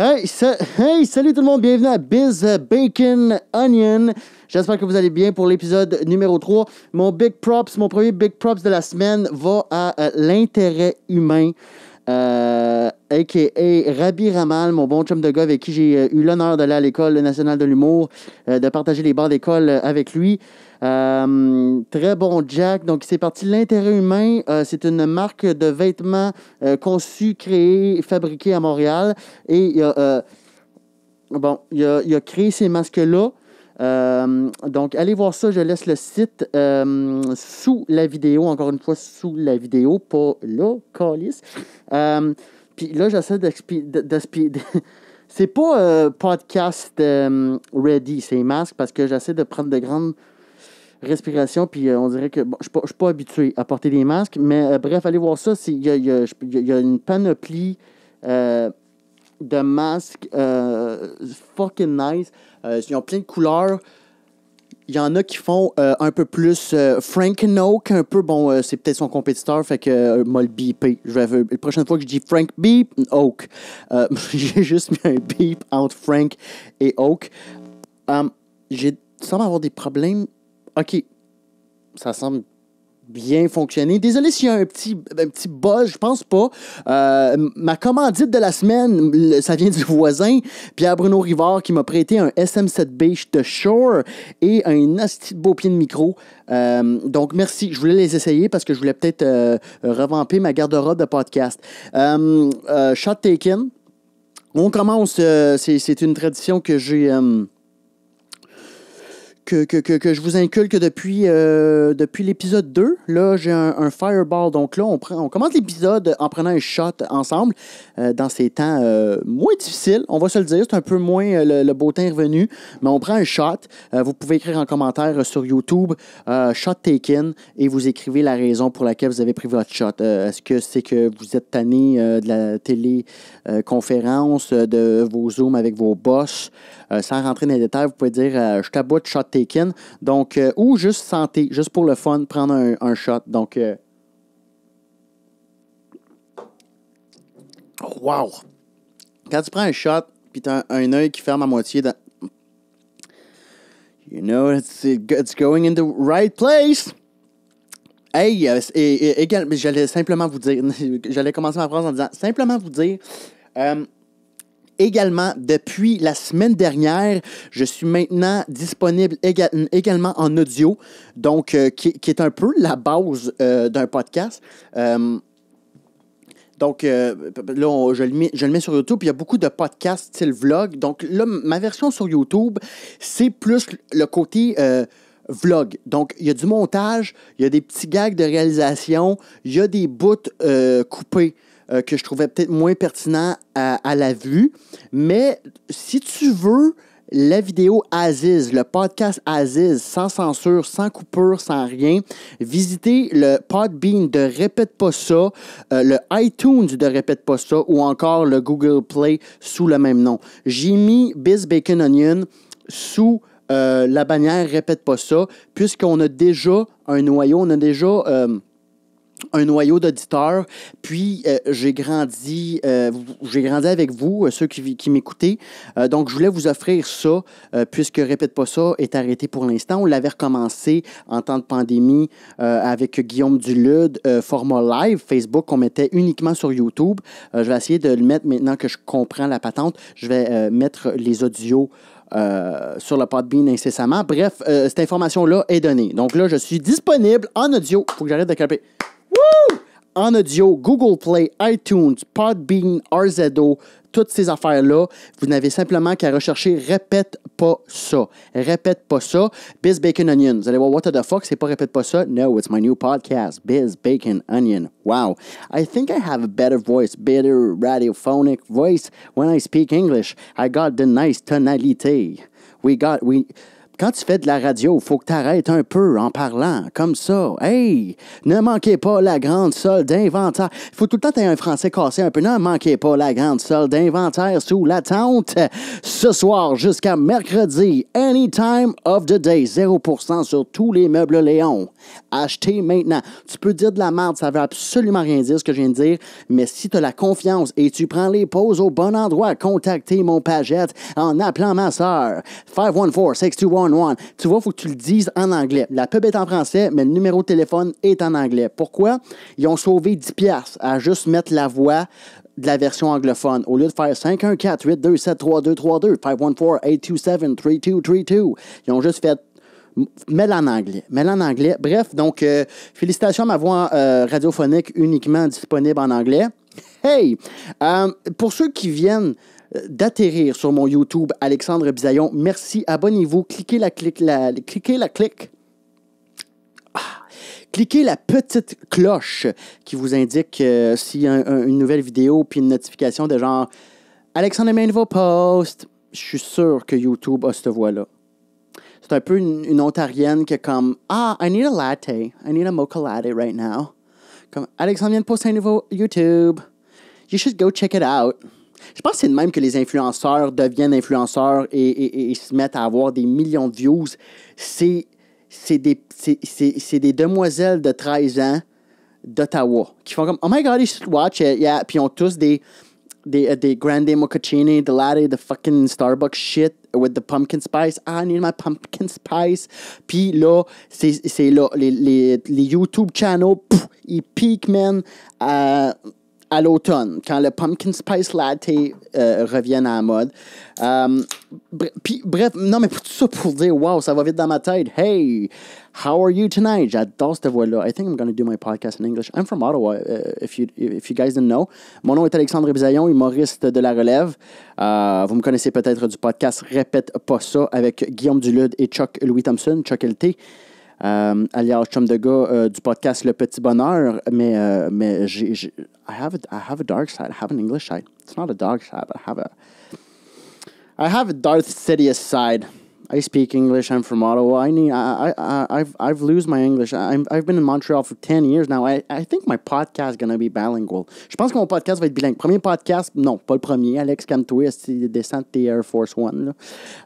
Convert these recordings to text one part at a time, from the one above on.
Hey, salut tout le monde, bienvenue à Biz Bacon Onion. J'espère que vous allez bien pour l'épisode numéro 3. Mon premier big props de la semaine va à l'intérêt humain, a.k.a. Rabbi Ramal, mon bon chum de gars avec qui j'ai eu l'honneur d'aller à l'École nationale de l'humour, de partager les bancs d'école avec lui. Très bon Jack. Donc, c'est parti l'intérêt humain. C'est une marque de vêtements conçue, créée, fabriquée à Montréal. Et il a créé ces masques-là. Donc, allez voir ça. Je laisse le site sous la vidéo. Encore une fois, sous la vidéo. Pas là, calice. Puis là, j'essaie d'expliquer. C'est pas podcast ready, ces masques, parce que j'essaie de prendre de grandes respiration, puis on dirait que je ne suis pas habitué à porter des masques, mais bref, allez voir ça. Il y a une panoplie de masques fucking nice. Ils ont plein de couleurs. Il y en a qui font un peu plus Frank Oak, un peu, bon, c'est peut-être son compétiteur, fait que m'a le beepé. La prochaine fois que je dis Frank Beep, Oak. J'ai juste mis un beep entre Frank et Oak. J'ai semble avoir des problèmes. OK, ça semble bien fonctionner. Désolé s'il y a un petit buzz, je pense pas. Ma commandite de la semaine, ça vient du voisin, Pierre-Bruno Rivard, qui m'a prêté un SM7B de Shure et un asti de beau pied de micro. Donc, merci. Je voulais les essayer parce que je voulais peut-être revamper ma garde-robe de podcast. Shot taken. On commence. C'est une tradition que j'ai... Que je vous inculque depuis l'épisode 2. Là, j'ai un fireball. Donc là, on commence l'épisode en prenant un shot ensemble dans ces temps moins difficiles. On va se le dire, c'est un peu moins le beau temps est revenu, mais on prend un shot. Vous pouvez écrire en commentaire sur YouTube shot taken et vous écrivez la raison pour laquelle vous avez pris votre shot. Est-ce que c'est que vous êtes tanné de la téléconférence, de vos Zooms avec vos boss? Sans rentrer dans les détails, vous pouvez dire je t'aboute shot taken. Donc, ou juste santé, juste pour le fun, prendre un shot. Donc, wow! Quand tu prends un shot, puis tu as un œil qui ferme à moitié, you know, it's going in the right place. Hey, j'allais simplement vous dire, j'allais commencer ma phrase en disant, simplement vous dire, également, depuis la semaine dernière, je suis maintenant disponible également en audio, donc qui est un peu la base d'un podcast. Donc, là, je le mets sur YouTube, puis il y a beaucoup de podcasts style vlog. Donc, là, ma version sur YouTube, c'est plus le côté vlog. Donc, il y a du montage, il y a des petits gags de réalisation, il y a des bouts coupés. Que je trouvais peut-être moins pertinent à la vue. Mais si tu veux la vidéo Aziz, le podcast Aziz, sans censure, sans coupure, sans rien, visitez le Podbean de Répète pas ça, le iTunes de Répète pas ça, ou encore le Google Play sous le même nom. J'ai mis Biz Bacon Onion sous la bannière Répète pas ça, puisqu'on a déjà un noyau, un noyau d'auditeurs, puis j'ai grandi avec vous, ceux qui m'écoutez. Donc, je voulais vous offrir ça, puisque Répète pas ça est arrêté pour l'instant. On l'avait recommencé en temps de pandémie avec Guillaume Dulude, format live, Facebook, qu'on mettait uniquement sur YouTube. Je vais essayer de le mettre maintenant que je comprends la patente. Je vais mettre les audios sur le Podbean incessamment. Bref, cette information-là est donnée. Donc là, je suis disponible en audio. Il faut que j'arrête de caper. Woo! En audio, Google Play, iTunes, Podbean, RZO, toutes ces affaires-là, vous n'avez simplement qu'à rechercher Répète pas ça. Répète pas ça. Biz Bacon Onion. Vous allez voir, what the fuck, c'est pas Répète pas ça. No, it's my new podcast, Biz Bacon Onion. Wow. I think I have a better voice, better radiophonic voice when I speak English. I got the nice tonality. quand tu fais de la radio, il faut que tu arrêtes un peu en parlant comme ça. Hey, ne manquez pas la grande solde d'inventaire. Il faut tout le temps que tu aies un français cassé un peu. Ne manquez pas la grande solde d'inventaire sous la tente. Ce soir jusqu'à mercredi, anytime of the day, 0% sur tous les meubles Léon. Achetez maintenant. Tu peux dire de la merde, ça veut absolument rien dire ce que je viens de dire, mais si tu as la confiance et tu prends les pauses au bon endroit, contactez mon pagette en appelant ma sœur. 514-6211. Tu vois, il faut que tu le dises en anglais. La pub est en français, mais le numéro de téléphone est en anglais. Pourquoi? Ils ont sauvé 10$ à juste mettre la voix de la version anglophone. Au lieu de faire 514-827-3232, 514-827-3232, ils ont juste fait mets-le en anglais. Mets-le en anglais. Bref, donc, félicitations à ma voix radiophonique uniquement disponible en anglais. Hey! Pour ceux qui viennent d'atterrir sur mon YouTube, Alexandre Bisaillon, merci, abonnez-vous, cliquez la petite cloche qui vous indique s'il y a une nouvelle vidéo puis une notification de genre Alexandre met un nouveau post. Je suis sûr que YouTube a cette voix-là. C'est un peu une Ontarienne qui est comme I need a latte. I need a mocha latte right now. Comme Alexandre vient de poster un nouveau YouTube. You should go check it out. Je pense que c'est de même que les influenceurs deviennent influenceurs et se mettent à avoir des millions de views. C'est des demoiselles de 13 ans d'Ottawa qui font comme oh my god, you should watch it. Yeah. Puis ils ont tous des grande mochaccini, the latte, the fucking Starbucks shit with the pumpkin spice. I need my pumpkin spice. Puis là, c'est là, les YouTube channels, ils piquent, man, à l'automne, quand le pumpkin spice latte revienne à la mode. Bref, non, mais tout ça pour dire, wow, ça va vite dans ma tête. Hey, how are you tonight? J'adore cette voix-là. I think I'm going to do my podcast in English. I'm from Ottawa, if you guys didn't know. Mon nom est Alexandre Bisaillon, humoriste de La Relève. Vous me connaissez peut-être du podcast Répète pas ça avec Guillaume Dulude et Chuck Louis Thompson, Chuck LT. Alias chum de gars du podcast Le Petit Bonheur, mais I have a dark side. I have an English side. It's not a dark side, but I have a Darth Sidious side. I speak English. I'm from Ottawa. I've lost my English. I've been in Montreal for 10 years now. I think my podcast is going to be bilingual. Je pense que mon podcast va être bilingue. Premier podcast, non, pas le premier. Alex Camtoué, descend de Air Force One.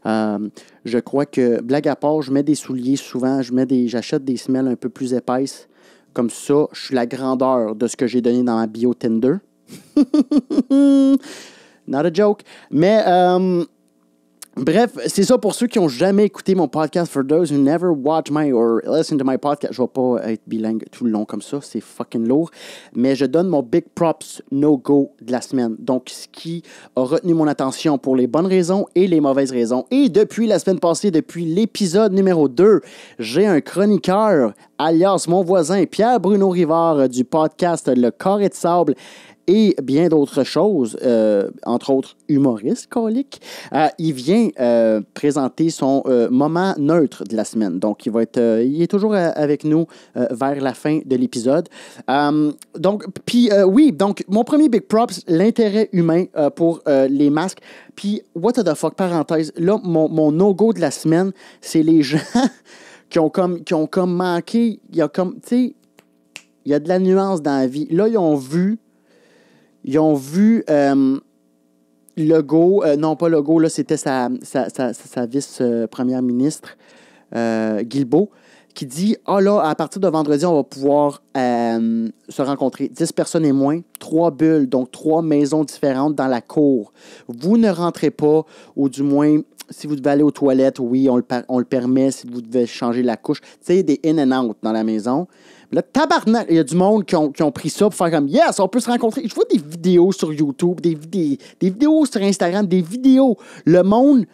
Là. Je crois que, blague à part, je mets des souliers souvent. J'achète des semelles un peu plus épaisses. Comme ça, je suis la grandeur de ce que j'ai donné dans ma bio Tinder. Not a joke. Mais... bref, c'est ça pour ceux qui n'ont jamais écouté mon podcast. For those who never watch or listen to my podcast, je ne vais pas être bilingue tout le long comme ça. C'est fucking lourd. Mais je donne mon big props no-go de la semaine. Donc, ce qui a retenu mon attention pour les bonnes raisons et les mauvaises raisons. Et depuis la semaine passée, depuis l'épisode numéro 2, j'ai un chroniqueur, alias mon voisin, Pierre-Bruno Rivard du podcast Le Carré de Sable, et bien d'autres choses, entre autres humoriste, colique. Il vient présenter son moment neutre de la semaine. Donc, il est toujours avec nous vers la fin de l'épisode. Donc, mon premier big props, l'intérêt humain pour les masques. Puis, what the fuck, parenthèse, là, mon no-go de la semaine, c'est les gens qui ont comme manqué, il y a comme, tu sais, il y a de la nuance dans la vie. Là, ils ont vu Legault, non pas Legault, là, c'était sa vice-première ministre, Guilbeault, qui dit « Ah là, à partir de vendredi, on va pouvoir se rencontrer. 10 personnes et moins, 3 bulles, donc 3 maisons différentes dans la cour. Vous ne rentrez pas, ou du moins, si vous devez aller aux toilettes, oui, on le permet, si vous devez changer la couche. Tu sais, des in and out dans la maison. » Là, tabarnak, il y a du monde qui ont pris ça pour faire comme « Yes, on peut se rencontrer. » Je vois des vidéos sur YouTube, des vidéos sur Instagram, des vidéos. Le monde...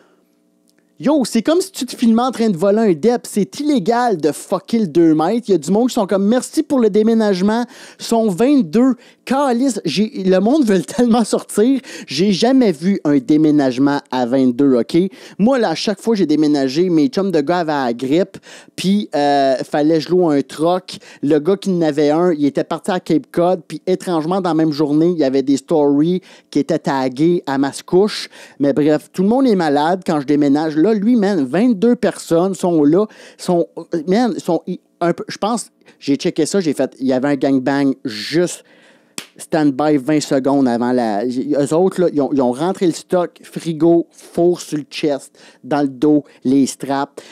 Yo, c'est comme si tu te filmais en train de voler un dep. C'est illégal de fucker le 2 mètres. Il y a du monde qui sont comme « Merci pour le déménagement. » Ils sont 22. Calice, le monde veut tellement sortir. J'ai jamais vu un déménagement à 22, OK? Moi, là, à chaque fois que j'ai déménagé, mes chums de gars avaient la grippe, puis fallait que je loue un truck. Le gars qui en avait un, il était parti à Cape Cod, puis étrangement, dans la même journée, il y avait des stories qui étaient taguées à Mascouche. Mais bref, tout le monde est malade quand je déménage. Là, là. Lui, man, 22 personnes sont là. Je pense, j'ai checké ça, il y avait un gangbang juste stand-by 20 secondes avant eux autres, là, ils ont rentré le stock, frigo, four sur le chest, dans le dos, les straps.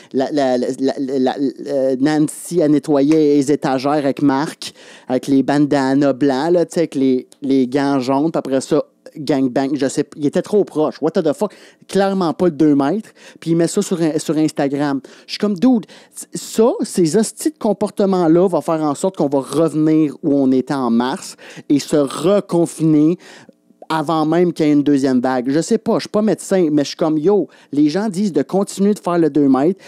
Nancy a nettoyé les étagères avec Marc, avec les bandanas blancs, là, avec les gants jaunes, puis après ça, gangbang, je sais pas, il était trop proche. What the fuck? Clairement pas le 2 mètres. Puis il met ça sur Instagram. Je suis comme, dude, ces hosties de comportements-là vont faire en sorte qu'on va revenir où on était en mars et se reconfiner avant même qu'il y ait une deuxième vague. Je sais pas, je suis pas médecin, mais je suis comme, yo, les gens disent de continuer de faire le 2 mètres.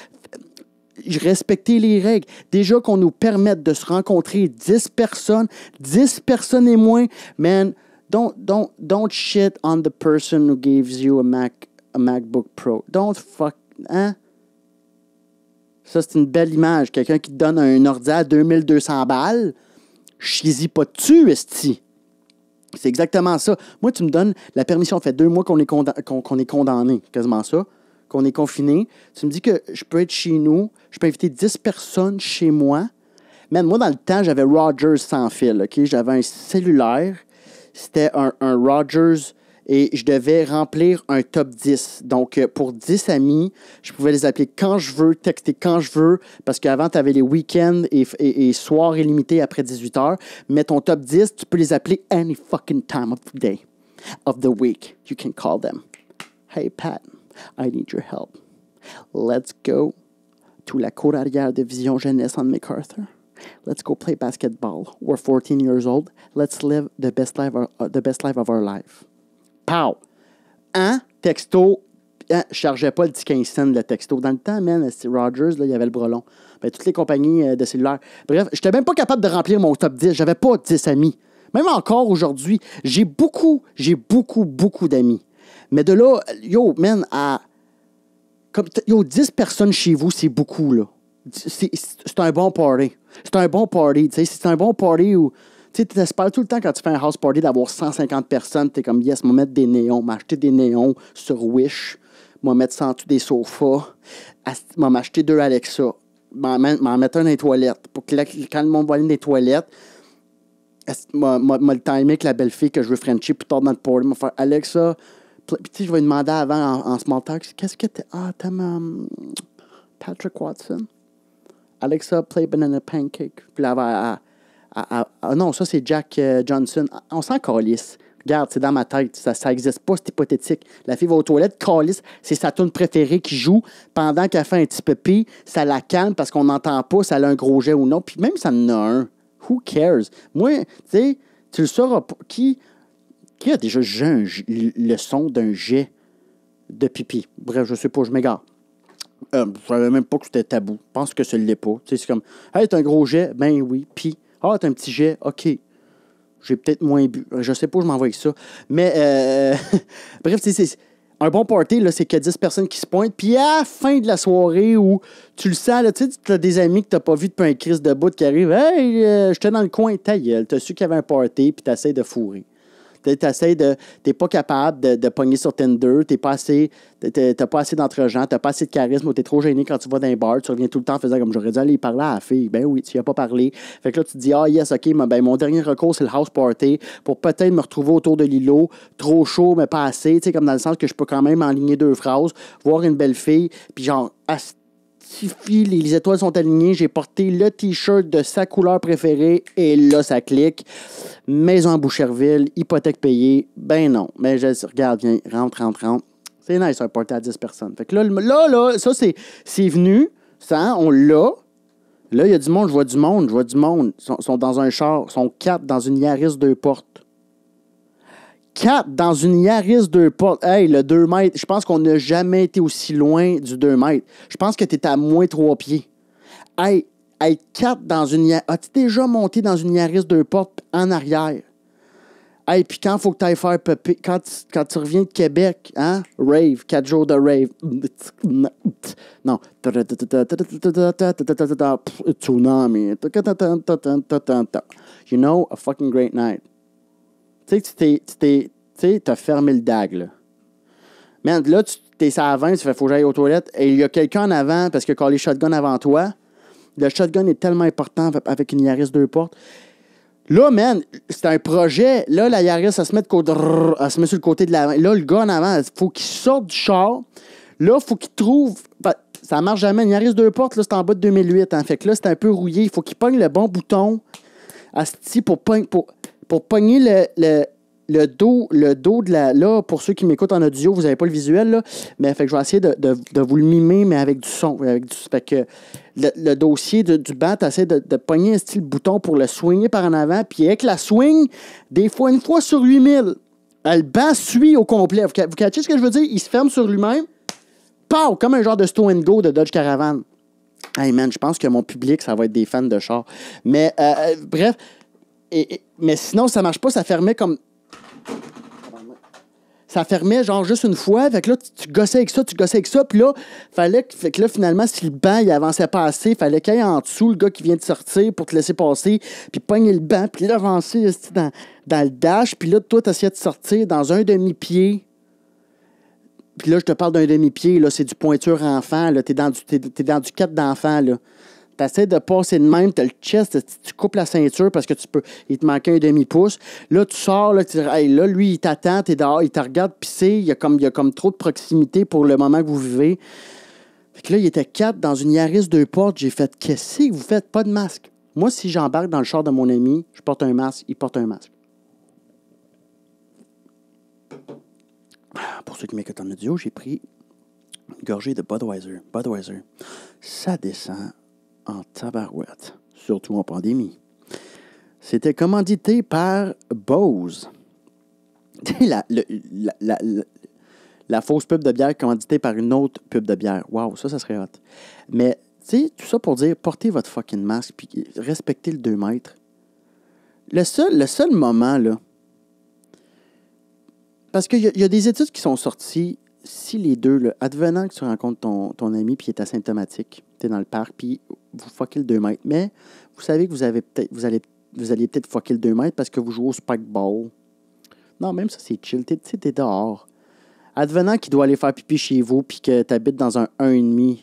Respecter les règles. Déjà qu'on nous permette de se rencontrer 10 personnes et moins, man, Don't shit on the person who gives you a MacBook Pro. Don't fuck. Hein? Ça, c'est une belle image. Quelqu'un qui te donne un ordi à 2200 balles, chie-y pas dessus, esti. C'est exactement ça. Moi, tu me donnes la permission. Ça fait 2 mois qu'on est condamné, quasiment ça, qu'on est confiné. Tu me dis que je peux être chez nous, je peux inviter 10 personnes chez moi. Man, moi, dans le temps, j'avais Rogers sans fil, OK? J'avais un cellulaire. C'était un Rogers et je devais remplir un top 10. Donc, pour 10 amis, je pouvais les appeler quand je veux, texter quand je veux, parce qu'avant, tu avais les week-ends et soirs illimités après 18 heures. Mais ton top 10, tu peux les appeler any fucking time of the day, of the week. You can call them. Hey, Pat, I need your help. Let's go to la cour arrière de Vision Jeunesse en MacArthur. Let's go play basketball. We're 14 years old. Let's live the best life of our life. Pow! Hein? Texto. Hein? Je chargeais pas le 15 cents le texto. Dans le temps, man, c'était Rogers, là, il y avait le bras long. Ben, toutes les compagnies de cellulaires. Bref, j'étais même pas capable de remplir mon top 10. J'avais pas 10 amis. Même encore aujourd'hui, j'ai beaucoup d'amis. Mais de là, yo, man, yo, 10 personnes chez vous, c'est beaucoup, là. C'est un bon party. C'est un bon party, tu sais. C'est un bon party où, tu sais, tu espères tout le temps quand tu fais un house party d'avoir 150 personnes. Tu es comme, yes, moi mettre des néons, m'acheter des néons sur Wish, moi mettre ça en dessous des sofas, m'acheter 2 Alexa, m'en mettre un dans les toilettes. Pour que quand le monde va aller dans les toilettes, m'a le timer avec la belle fille que je veux Frenchie plus tard dans le party, m'a faire Alexa. Puis, tu sais, je vais lui demander avant en small talk, qu'est-ce que t'es. Ah, t'aimes Patrick Watson? Alexa, play Banana Pancake. Puis là, non, ça, c'est Jack Johnson. On s'en calisse. Regarde, c'est dans ma tête. Ça n'existe pas, c'est hypothétique. La fille va aux toilettes, calisse, c'est sa tune préférée qui joue. Pendant qu'elle fait un petit pipi, ça la calme parce qu'on n'entend pas si elle a un gros jet ou non. Puis même si ça en a un, who cares? Moi, tu sais, tu le sauras pas. Qui a déjà le son d'un jet de pipi? Bref, je sais pas, je m'égare. Je savais même pas que c'était tabou. Je pense que ce l'est pas. Tu sais, c'est comme, hey, t'as un gros jet? Ben oui. Puis, t'as un petit jet? OK. J'ai peut-être moins bu. Je sais pas, je m'envoie avec ça. Mais, bref, c'est un bon party, là, c'est qu'il y a 10 personnes qui se pointent. Puis, à la fin de la soirée où tu le sens, là, tu sais, tu as des amis que t'as pas vu depuis un crise de bout qui arrive. Hey, j'étais dans le coin, ta gueule. T'as su qu'il y avait un party, puis t'essaies de fourrer. T'es pas capable de pogner sur Tinder, t'as pas assez d'entre-gens, t'as pas assez de charisme ou t'es trop gêné quand tu vas dans un bar, tu reviens tout le temps en faisant comme j'aurais dû aller parler à la fille. Ben oui, tu y as pas parlé. Fait que là, tu te dis, ah yes, ok, mon dernier recours, c'est le house party pour peut-être me retrouver autour de l'îlot, trop chaud, mais pas assez, tu sais, comme dans le sens que je peux quand même enligner 2 phrases, voir une belle fille, puis genre, les étoiles sont alignées, j'ai porté le T-shirt de sa couleur préférée et là, ça clique. Maison à Boucherville, hypothèque payée. Ben non. Mais regarde, viens, rentre. C'est nice, un party à 10 personnes. Fait que là, ça, c'est venu. Ça, on l'a. Là, il y a du monde, je vois du monde. Ils sont dans un char. Ils sont 4 dans une Yaris 2 portes. 4 dans une Yaris 2 portes. Hey, le 2 mètres, je pense qu'on n'a jamais été aussi loin du 2 mètres. Je pense que tu es à moins 3 pieds. Hey, 4 dans une Yaris. As-tu déjà monté dans une Yaris 2 portes en arrière? Hey, puis quand il faut que tu ailles faire pépé, quand tu reviens de Québec, hein? Rave, 4 jours de rave. Non. Tsunami. You know, a fucking great night. Tu sais, t'as fermé le dag, là. Man, là, t'es ça à 20, tu fais, faut que j'aille aux toilettes, et il y a quelqu'un en avant, parce que quand les shotguns avant toi, le shotgun est tellement important avec une Yaris 2 portes. Là, man, c'est un projet. Là, la Yaris, elle se met elle se met sur le côté de l'avant. Là, le gars en avant, il faut qu'il sorte du char. Là, il faut qu'il trouve... Ça marche jamais. Une Yaris 2 portes, là, c'est en bas de 2008. Hein. Fait que là, c'est un peu rouillé. Il faut qu'il pogne le bon bouton pour pogner le dos de la... Là, pour ceux qui m'écoutent en audio, vous n'avez pas le visuel, là. Mais fait que je vais essayer de vous le mimer, mais avec du son. Fait que le dossier du banc, tu essaies de pogner un style bouton pour le swinger par en avant. Puis avec la swing, des fois, une fois sur 8000, le banc suit au complet. Vous catchez ce que je veux dire? Il se ferme sur lui-même. Pow! Comme un genre de Stow and Go de Dodge Caravan. Hey man, je pense que mon public, ça va être des fans de char. Mais bref, mais sinon, ça marche pas, ça fermait comme... Ça fermait genre juste une fois. Fait que là, tu gossais avec ça. Puis là, fait que là, finalement, si le banc, il avançait pas assez, fallait qu'il y ait en dessous le gars qui vient de sortir pour te laisser passer. Puis pogner le banc. Puis là, avancer dans le dash. Puis là, toi, t'essayais de sortir dans un demi-pied. Puis là, je te parle d'un demi-pied. Là, c'est du pointure enfant. Là, t'es dans du 4 d'enfant, là. T'essaies de passer de même, t'as le chest, tu coupes la ceinture parce que il te manquait un demi-pouce. Là, tu sors, là, tu dis, hey, là, lui, il t'attend, t'es dehors, il te regarde pisser, il y a comme trop de proximité pour le moment que vous vivez. Fait que là, il était 4 dans une Yaris 2 portes. J'ai fait, qu'est-ce que vous faites? Pas de masque. Moi, si j'embarque dans le char de mon ami, je porte un masque, il porte un masque. Pour ceux qui m'écoutent en audio, j'ai pris une gorgée de Budweiser. Budweiser. Ça descend en tabarouette, surtout en pandémie. C'était commandité par Bose. la fausse pub de bière commanditée par une autre pub de bière. Wow, ça serait hot. Mais, tu sais, tout ça pour dire, portez votre fucking masque puis respectez le 2 mètres. Le seul moment, là, parce qu'il y a des études qui sont sorties, si les deux, là, advenant que tu rencontres ton ami puis il est asymptomatique, tu es dans le parc, puis vous fuckez le 2 mètres, mais vous savez que vous allez peut-être fucker le 2 mètres parce que vous jouez au spikeball. Non, même ça, c'est chill. T'es dehors. Advenant qu'il doit aller faire pipi chez vous puis que tu habites dans un 1,5.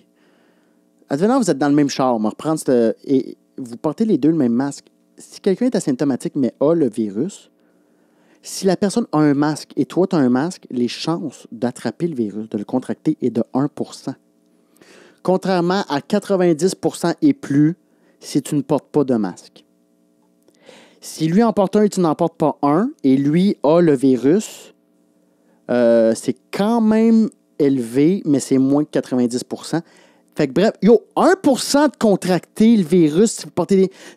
Advenant, vous êtes dans le même char. On va reprendre et vous portez les deux le même masque. Si quelqu'un est asymptomatique mais a le virus, si la personne a un masque et toi, tu as un masque, les chances d'attraper le virus, de le contracter, est de 1%. Contrairement à 90% et plus si tu ne portes pas de masque. Si lui en porte un et tu n'en portes pas un, et lui a le virus, c'est quand même élevé, mais c'est moins que 90%. Fait que bref, 1% de contracter le virus,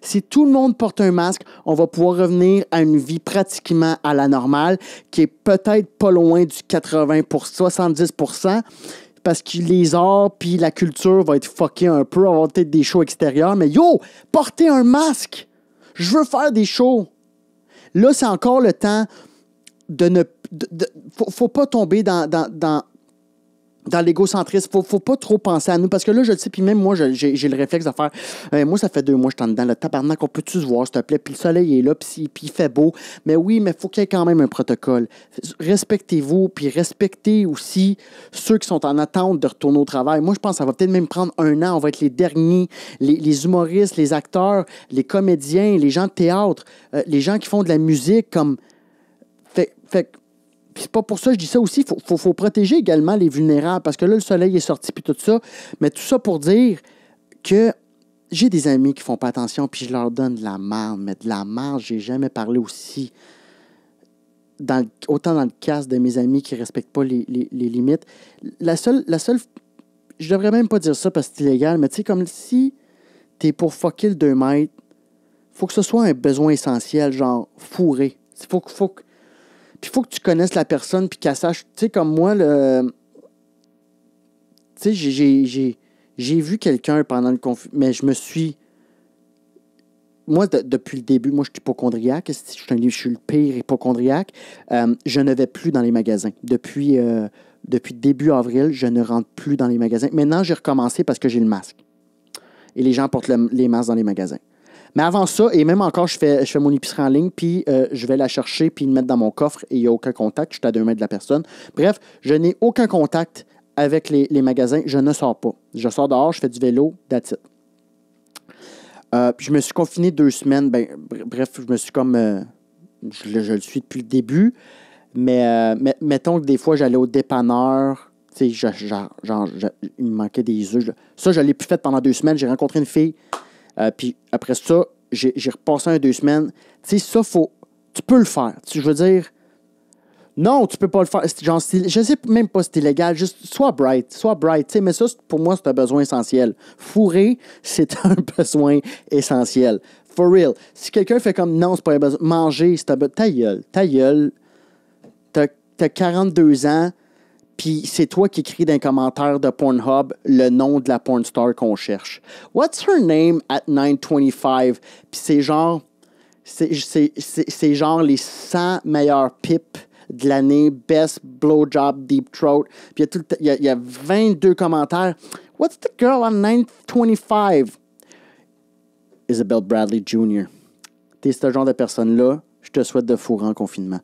si tout le monde porte un masque, on va pouvoir revenir à une vie pratiquement à la normale, qui est peut-être pas loin du 80%, 70%, parce que les arts puis la culture va être fuckée un peu, on va avoir peut-être des shows extérieurs, mais portez un masque! Je veux faire des shows! Là, c'est encore le temps de ne... Faut pas tomber dans l'égocentrisme. Faut pas trop penser à nous. Parce que là, je le sais, puis même moi, j'ai le réflexe de faire... moi, ça fait 2 mois que je suis en dedans. Le tabarnak, on peut-tu se voir, s'il te plaît? Puis le soleil est là, puis il fait beau. Mais oui, mais faut qu'il y ait quand même un protocole. Respectez-vous, puis respectez aussi ceux qui sont en attente de retourner au travail. Moi, je pense que ça va peut-être même prendre 1 an. On va être les derniers. Les humoristes, les acteurs, les comédiens, les gens de théâtre, les gens qui font de la musique, comme... Fait puis c'est pas pour ça que je dis ça aussi. Il faut protéger également les vulnérables parce que là, le soleil est sorti puis tout ça. Mais tout ça pour dire que j'ai des amis qui font pas attention puis je leur donne de la merde. Mais de la merde, j'ai jamais parlé aussi autant dans le casse de mes amis qui respectent pas les limites. La seule, je devrais même pas dire ça parce que c'est illégal, mais tu sais, comme si t'es pour fucker le 2 mètres, faut que ce soit un besoin essentiel, genre fourré. Puis il faut que tu connaisses la personne puis qu'elle sache. Tu sais, comme moi, tu sais, j'ai vu quelqu'un pendant le confinement, mais je me suis... Moi, depuis le début, moi, je suis hypochondriaque. Je suis le pire hypochondriaque. Je ne vais plus dans les magasins. Depuis début avril, je ne rentre plus dans les magasins. Maintenant, j'ai recommencé parce que j'ai le masque. Et les gens portent les masques dans les magasins. Mais avant ça, et même encore, je fais mon épicerie en ligne, puis je vais la chercher, puis le mettre dans mon coffre, et il n'y a aucun contact. Je suis à 2 mètres de la personne. Bref, je n'ai aucun contact avec les magasins, je ne sors pas. Je sors dehors, je fais du vélo, that's it. Puis je me suis confiné 2 semaines. Bref, je me suis comme... je le suis depuis le début. Mais mettons que des fois, j'allais au dépanneur. Tu sais, il me manquait des œufs. Ça, je ne l'ai plus fait pendant 2 semaines. J'ai rencontré une fille. Puis après ça, j'ai repassé 2 semaines. Tu sais, ça, tu peux le faire. Je veux dire... Non, tu peux pas le faire. Genre, je sais même pas si c'est illégal. Juste, sois bright. T'sais, mais ça, pour moi, c'est un besoin essentiel. Fourrer, c'est un besoin essentiel. For real. Si quelqu'un fait comme non, c'est pas un besoin. Manger, c'est un besoin. Ta gueule. T'as 42 ans, puis c'est toi qui écris dans les commentaires de Pornhub le nom de la porn star qu'on cherche. What's her name at 925? Puis c'est genre. C'est genre les 100 meilleurs pips de l'année, best blowjob deep throat. Puis il y a 22 commentaires. What's the girl on 925? Isabelle Bradley Jr. T'es ce genre de personne-là, je te souhaite de fourrer en confinement.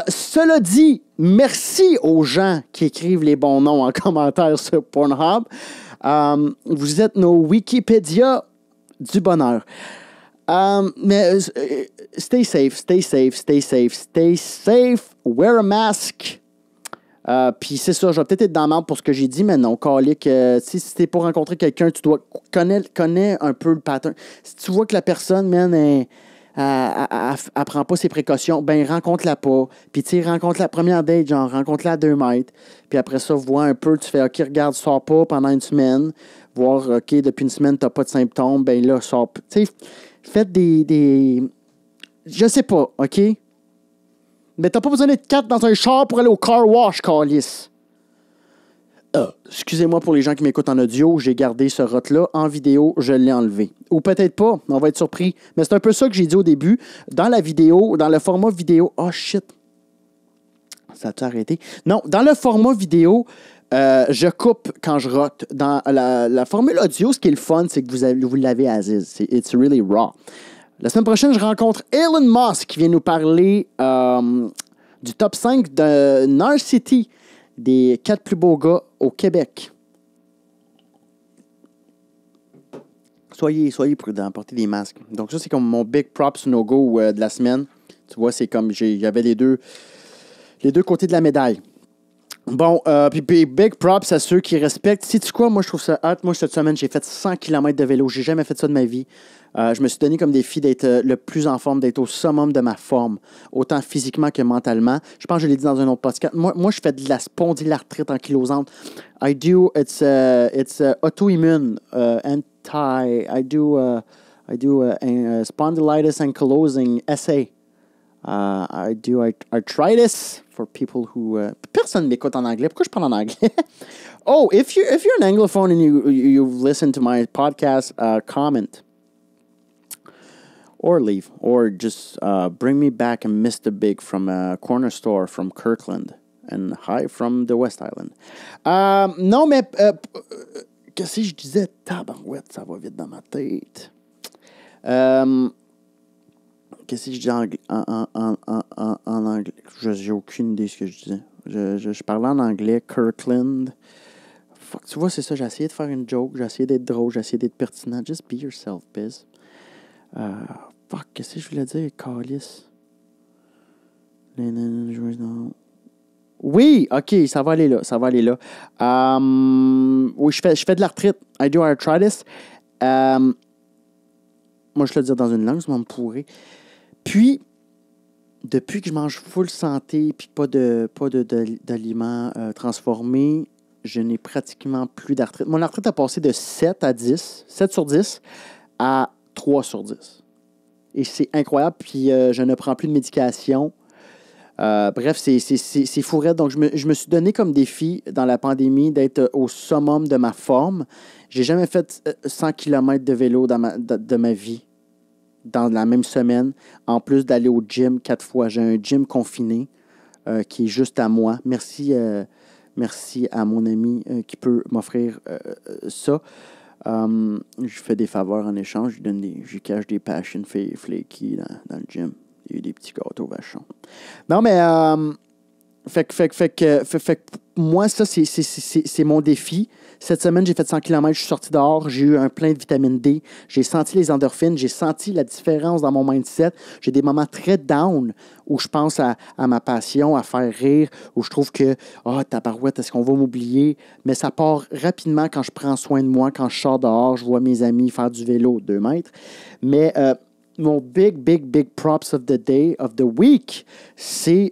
Cela dit, merci aux gens qui écrivent les bons noms en commentaire sur Pornhub. Vous êtes nos Wikipédia du bonheur. Mais stay safe. Wear a mask. Puis c'est ça, je vais peut-être être dans la merde pour ce que j'ai dit, mais non, calique, si t'es pour rencontrer quelqu'un, tu dois connaître un peu le pattern. Si tu vois que la personne, man, elle prend pas ses précautions, ben rencontre-la pas. Puis tu sais, rencontre la première date, genre rencontre-la à 2 mètres. Puis après ça, vois un peu, tu fais, OK, regarde, sors pas pendant une semaine. Voir, OK, depuis une semaine, t'as pas de symptômes, ben là, sors. Tu sais, faites des... Je sais pas, OK? Mais t'as pas besoin d'être 4 dans un char pour aller au car wash, câlisse. Excusez-moi pour les gens qui m'écoutent en audio, j'ai gardé ce rot-là. En vidéo, je l'ai enlevé. Ou peut-être pas, on va être surpris. Mais c'est un peu ça que j'ai dit au début. Dans la vidéo, dans le format vidéo... Oh, shit. Ça a-tu arrêté? Non, dans le format vidéo, je coupe quand je rote. Dans la formule audio, ce qui est le fun, c'est que vous l'avez à Aziz. It's really raw. La semaine prochaine, je rencontre Elon Musk qui vient nous parler du top 5 de Narcity, des 4 plus beaux gars au Québec. Soyez prudents, portez des masques. Donc ça, c'est comme mon big props no-go de la semaine. Tu vois, c'est comme, il y avait les deux côtés de la médaille. Bon, puis big props à ceux qui respectent. Sais-tu quoi? Moi, je trouve ça hot. Moi, cette semaine, j'ai fait 100 km de vélo. J'ai jamais fait ça de ma vie. Je me suis donné comme défi d'être le plus en forme, d'être au summum de ma forme, autant physiquement que mentalement. Je pense que je l'ai dit dans un autre podcast. Moi je fais de la spondylarthrite ankylosante. It's auto-immune, spondylitis ankylosing essay. I do arthritis for people who... personne ne m'écoute en anglais. Pourquoi je parle en anglais? Oh, if you're an anglophone and you listen to my podcast, comment. Or leave. Or just bring me back a Mr. Big from a corner store from Kirkland. And hi from the West Island. Non, mais... qu'est-ce que je disais? Tabarouette, ça va vite dans ma tête. Qu'est-ce que je dis en anglais? J'ai aucune idée de ce que je disais. Je parlais en anglais, Kirkland. Fuck, tu vois, c'est ça. J'ai essayé de faire une joke. J'ai essayé d'être drôle. J'ai essayé d'être pertinent. Just be yourself, biz. Fuck, qu'est-ce que je voulais dire, Calice? Oui, OK, ça va aller là. Oui, je fais de l'arthrite. I do arthritis. Moi, je le dis dans une langue, ça va me pourrir. Puis, depuis que je mange full santé et pas d'aliments transformés, je n'ai pratiquement plus d'arthrite. Mon arthrite a passé de 7 sur 10 à 3 sur 10. Et c'est incroyable. Puis, je ne prends plus de médication. Bref, c'est fou raide. Donc, je me suis donné comme défi dans la pandémie d'être au summum de ma forme. J'ai jamais fait 100 km de vélo de ma vie dans la même semaine, en plus d'aller au gym 4 fois. J'ai un gym confiné qui est juste à moi. Merci à mon ami qui peut m'offrir ça. Je fais des faveurs en échange. Je cache des passion flaky dans le gym. Il y a eu des petits gâteaux vachons. Non, mais Fait que moi, ça, c'est mon défi. Cette semaine, j'ai fait 100 km, je suis sorti dehors, j'ai eu un plein de vitamine D, j'ai senti les endorphines, j'ai senti la différence dans mon mindset. J'ai des moments très down où je pense à ma passion, à faire rire, où je trouve que, tabarouette, est-ce qu'on va m'oublier? Mais ça part rapidement quand je prends soin de moi, quand je sors dehors, je vois mes amis faire du vélo 2 mètres. Mais mon big props of the day, of the week, c'est,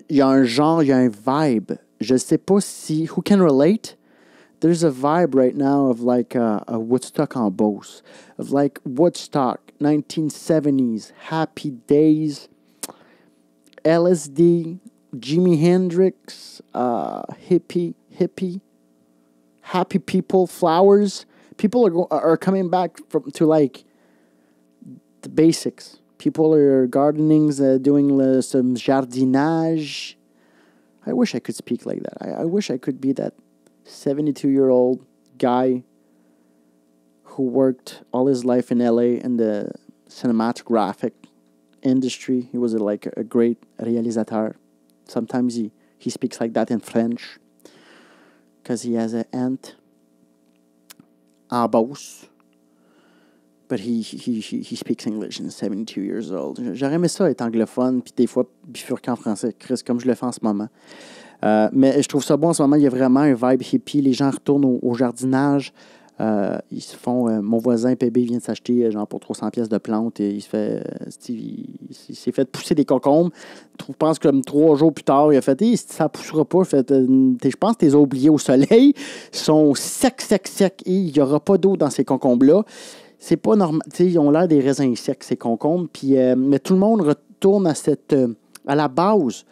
il y a un genre, il y a un vibe. Je sais pas si, who can relate? There's a vibe right now of like a Woodstock en Beauce, of like Woodstock, 1970s, happy days, LSD, Jimi Hendrix, hippie, happy people, flowers. People are coming back to like the basics. People are gardening, doing some jardinage. I wish I could speak like that. I wish I could be that 72-year-old guy who worked all his life in LA in the cinematographic industry. He was like a great réalisateur. Sometimes he speaks like that in French because he has an aunt en Beauce. But he speaks English and is 72 years old. J'aurais aimé ça être anglophone puis des fois bifurquer en français, Chris, comme je le fais en ce moment. Mais je trouve ça bon en ce moment. Il y a vraiment un vibe hippie. Les gens retournent au jardinage. Ils se font... mon voisin, PB, vient de s'acheter genre pour 300 pièces de plantes et il s'est fait pousser des concombres. Je pense que comme 3 jours plus tard, il a fait ça ne poussera pas. Je pense que tu les as oubliés au soleil. Ils sont secs. Et il n'y aura pas d'eau dans ces concombres-là. C'est pas normal. Ils ont l'air des raisins secs, ces concombres. Puis, mais tout le monde retourne à la base.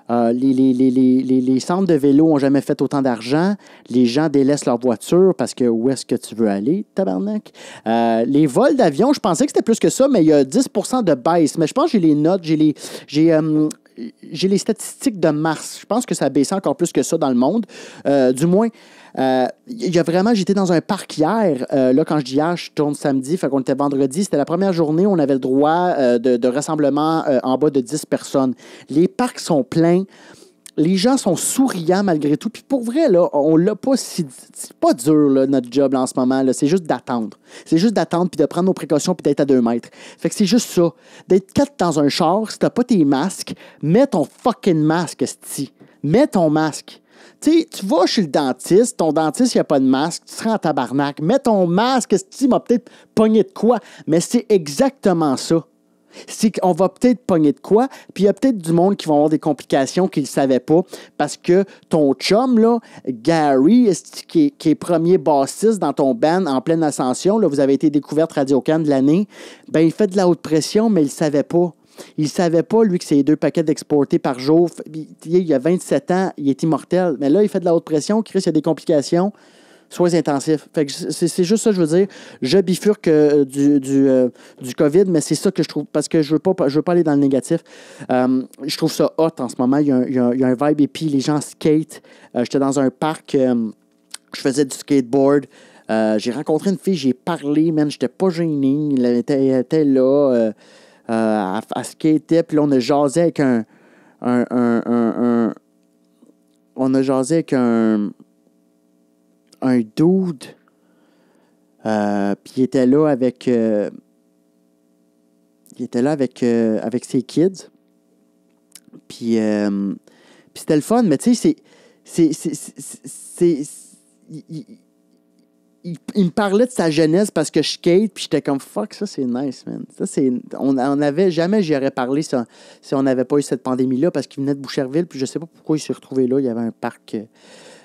Les centres de vélo n'ont jamais fait autant d'argent. Les gens délaissent leur voiture parce que où est-ce que tu veux aller, tabarnak? Les vols d'avion, je pensais que c'était plus que ça, mais il y a 10% de baisse. Mais je pense que j'ai les notes, j'ai les statistiques de mars. Je pense que ça a baissé encore plus que ça dans le monde. Du moins, il y a vraiment, j'étais dans un parc hier. Là, quand je dis hier, je tourne samedi, fait qu'on était vendredi. C'était la première journée où on avait le droit de rassemblement en bas de 10 personnes. Les parcs sont pleins. Les gens sont souriants malgré tout. Puis pour vrai, là, on l'a pas si... C'est pas dur, là, notre job, là, en ce moment. Là. C'est juste d'attendre. C'est juste d'attendre, puis de prendre nos précautions, puis d'être à 2 mètres. Fait que c'est juste ça. D'être 4 dans un char, si t'as pas tes masques, mets ton fucking masque, esti. Mets ton masque. Tu sais, tu vas chez le dentiste, ton dentiste, il n'y a pas de masque, tu seras en tabarnak. Mets ton masque, esti, m'a peut-être pogné de quoi. Mais c'est exactement ça. C'est qu'on va peut-être pogner de quoi, puis il y a peut-être du monde qui va avoir des complications qu'ils ne savaient pas, parce que ton chum, là, Gary, qui est premier bassiste dans ton band en pleine ascension, là, vous avez été découverte Radio-Can de l'année, ben il fait de la haute pression, mais il ne savait pas. Il ne savait pas, lui, que c'est 2 paquets d'exportés par jour. Il a 27 ans, il est immortel. Mais là, il fait de la haute pression, Chris, il y a des complications. Soins intensifs. Fait que c'est juste ça, je veux dire. Je bifurque du COVID, mais c'est ça que je trouve, parce que je veux pas aller dans le négatif. Je trouve ça hot en ce moment. Il y a un vibe épi. Les gens skate. J'étais dans un parc. Je faisais du skateboard. J'ai rencontré une fille, j'ai parlé, man. J'étais pas gêné. Elle était là. Elle skatait. Puis là, on a jasé avec on a jasé avec un dude, puis il était là avec ses kids, puis c'était le fun, mais tu sais, il me parlait de sa jeunesse parce que je skate, puis j'étais comme fuck, ça c'est nice, man. On avait jamais, j'y aurais parlé si on n'avait pas eu cette pandémie-là, parce qu'il venait de Boucherville, puis je sais pas pourquoi il s'est retrouvé là. Il y avait un parc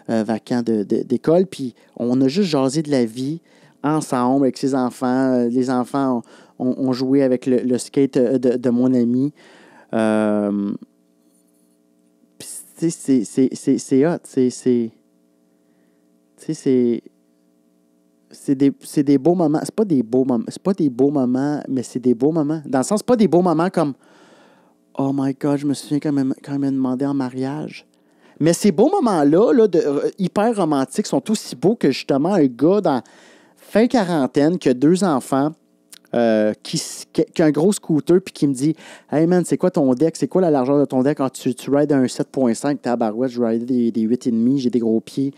vacant d'école, puis on a juste jasé de la vie ensemble avec ses enfants. Les enfants ont joué avec le skate de mon ami. C'est hot. C'est des beaux moments. C'est pas des beaux moments, mais c'est des beaux moments. Dans le sens, c'est pas des beaux moments comme oh my God, je me souviens quand il m'a demandé en mariage. Mais ces beaux moments-là, là, hyper romantiques, sont aussi beaux que justement un gars dans fin quarantaine qui a 2 enfants, qui a un gros scooter puis qui me dit « Hey man, c'est quoi ton deck? C'est quoi la largeur de ton deck quand tu rides un 7.5? Tabarouette, je ride des 8,5, j'ai des gros pieds. »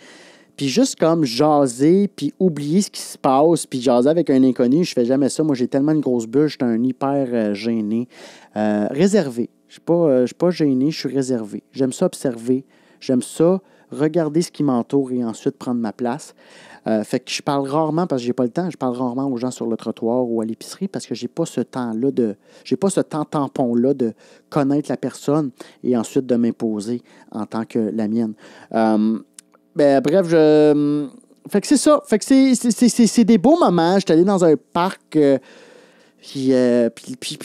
Puis juste comme jaser, puis oublier ce qui se passe, puis jaser avec un inconnu, je fais jamais ça. Moi, j'ai tellement une grosse bulle, je suis un hyper gêné. Réservé. Je ne suis pas gêné, je suis réservé. J'aime ça observer. J'aime ça regarder ce qui m'entoure et ensuite prendre ma place. Fait que je parle rarement, parce que j'ai pas le temps, je parle rarement aux gens sur le trottoir ou à l'épicerie parce que j'ai pas ce temps-là j'ai pas ce temps tampon-là de connaître la personne et ensuite de m'imposer en tant que la mienne. Bref, fait que c'est ça. Fait que c'est des beaux moments. J'étais allé dans un parc, puis je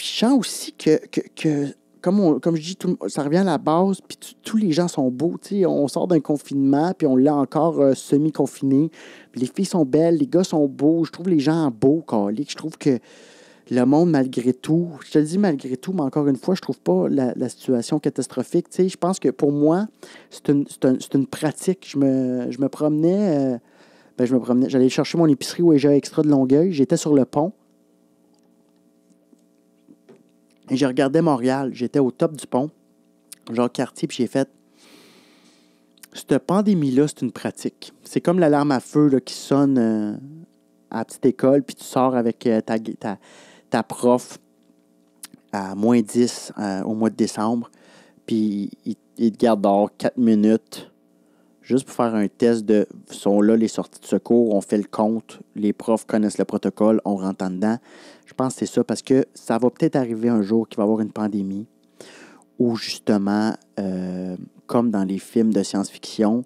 sens aussi que comme je dis, ça revient à la base, puis tous les gens sont beaux. T'sais. On sort d'un confinement, puis on l'a encore semi-confiné. Les filles sont belles, les gars sont beaux. Je trouve les gens beaux, caliques. Je trouve que le monde, malgré tout, je te le dis malgré tout, mais encore une fois, je trouve pas la situation catastrophique. Tu sais, je pense que pour moi, c'est une pratique. Je me promenais, j'allais chercher mon épicerie au EGA Extra de Longueuil. J'étais sur le pont et je regardais Montréal. J'étais au top du pont, genre quartier, puis j'ai fait cette pandémie-là, c'est une pratique. C'est comme l'alarme à feu là, qui sonne à la petite école, puis tu sors avec ta prof à moins 10 au mois de décembre, puis il te garde dehors 4 minutes juste pour faire un test de sont là les sorties de secours, on fait le compte, les profs connaissent le protocole, on rentre en dedans. Je pense que c'est ça parce que ça va peut-être arriver un jour qu'il va y avoir une pandémie où justement, comme dans les films de science-fiction,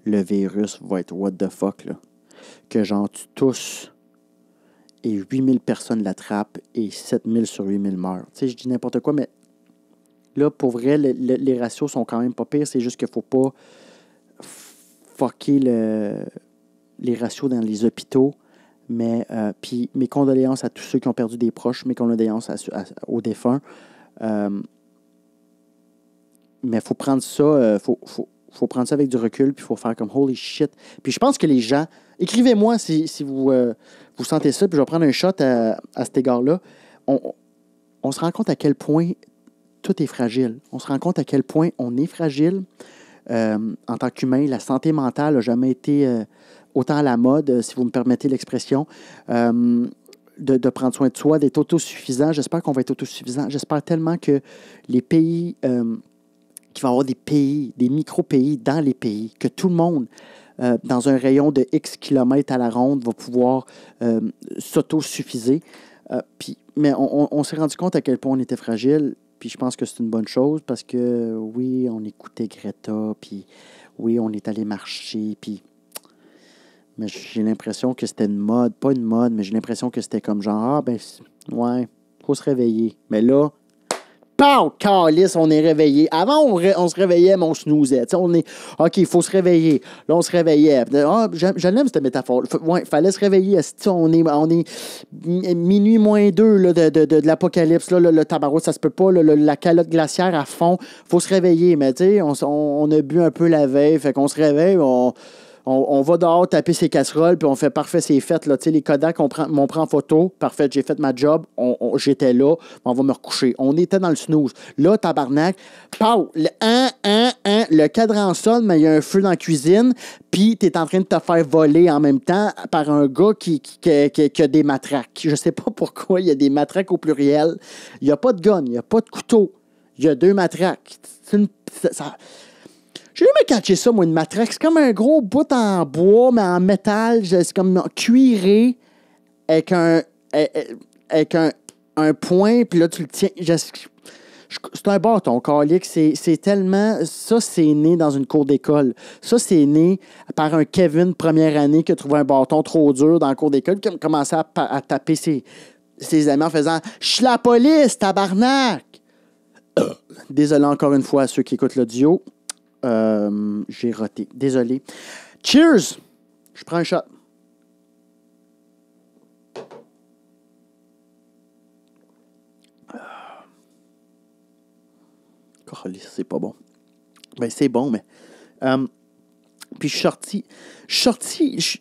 le virus va être what the fuck, là. Que genre tu tousses et 8000 personnes l'attrapent et 7000 sur 8000 meurent. Tu sais, je dis n'importe quoi, mais là, pour vrai, les ratios sont quand même pas pires. C'est juste qu'il faut pas fucker les ratios dans les hôpitaux. Mais, puis mes condoléances à tous ceux qui ont perdu des proches, mes condoléances aux défunts. Mais il faut prendre ça, faut prendre ça avec du recul, puis il faut faire comme holy shit. Puis je pense que les gens, écrivez-moi si vous sentez ça, puis je vais prendre un shot à cet égard-là. On se rend compte à quel point tout est fragile. On se rend compte à quel point on est fragile en tant qu'humain. La santé mentale n'a jamais été autant à la mode, si vous me permettez l'expression. De prendre soin de soi, d'être autosuffisant. J'espère qu'on va être autosuffisant. J'espère tellement que les pays, qu'il va y avoir des micro-pays dans les pays, que tout le monde, dans un rayon de X kilomètres à la ronde, va pouvoir s'autosuffiser. Mais on s'est rendu compte à quel point on était fragile, puis je pense que c'est une bonne chose parce que, oui, on écoutait Greta, puis oui, on est allé marcher, puis... Mais j'ai l'impression que c'était une mode, pas une mode, mais j'ai l'impression que c'était comme genre, ouais, faut se réveiller. Mais là, pow, calice, on est réveillé. Avant, on se réveillait, mais on snoozait. OK, il faut se réveiller. Là, on se réveillait. J'aime cette métaphore. Il fallait se réveiller. On est minuit moins 2 là, de l'apocalypse. Là, le tabarouette, ça se peut pas. La calotte glaciaire à fond. Il faut se réveiller. Mais tu sais, on a bu un peu la veille. Fait qu'on se réveille, on va dehors taper ses casseroles, puis on fait parfait, c'est fait. Là. Les Kodak, on prend en photo. Parfait, j'ai fait ma job. J'étais là. On va me recoucher. On était dans le snooze. Là, tabarnak, pow! Le cadran sonne, mais il y a un feu dans la cuisine, puis tu es en train de te faire voler en même temps par un gars qui a des matraques. Je sais pas pourquoi il y a des matraques au pluriel. Il n'y a pas de gun, il n'y a pas de couteau. Il y a 2 matraques. J'ai jamais catché ça, moi, une matraque. C'est comme un gros bout en bois, mais en métal. C'est comme cuiré avec un point, puis là, tu le tiens. C'est un bâton, calique. C'est tellement... Ça, c'est né dans une cour d'école. Ça, c'est né par un Kevin première année qui a trouvé un bâton trop dur dans la cour d'école, qui a commencé à taper ses amis en faisant « Je suis la police, tabarnak! » Désolé encore une fois à ceux qui écoutent l'audio. J'ai roté. Désolé. Cheers! Je prends un shot. C'est pas bon. C'est bon, mais... puis je suis sorti...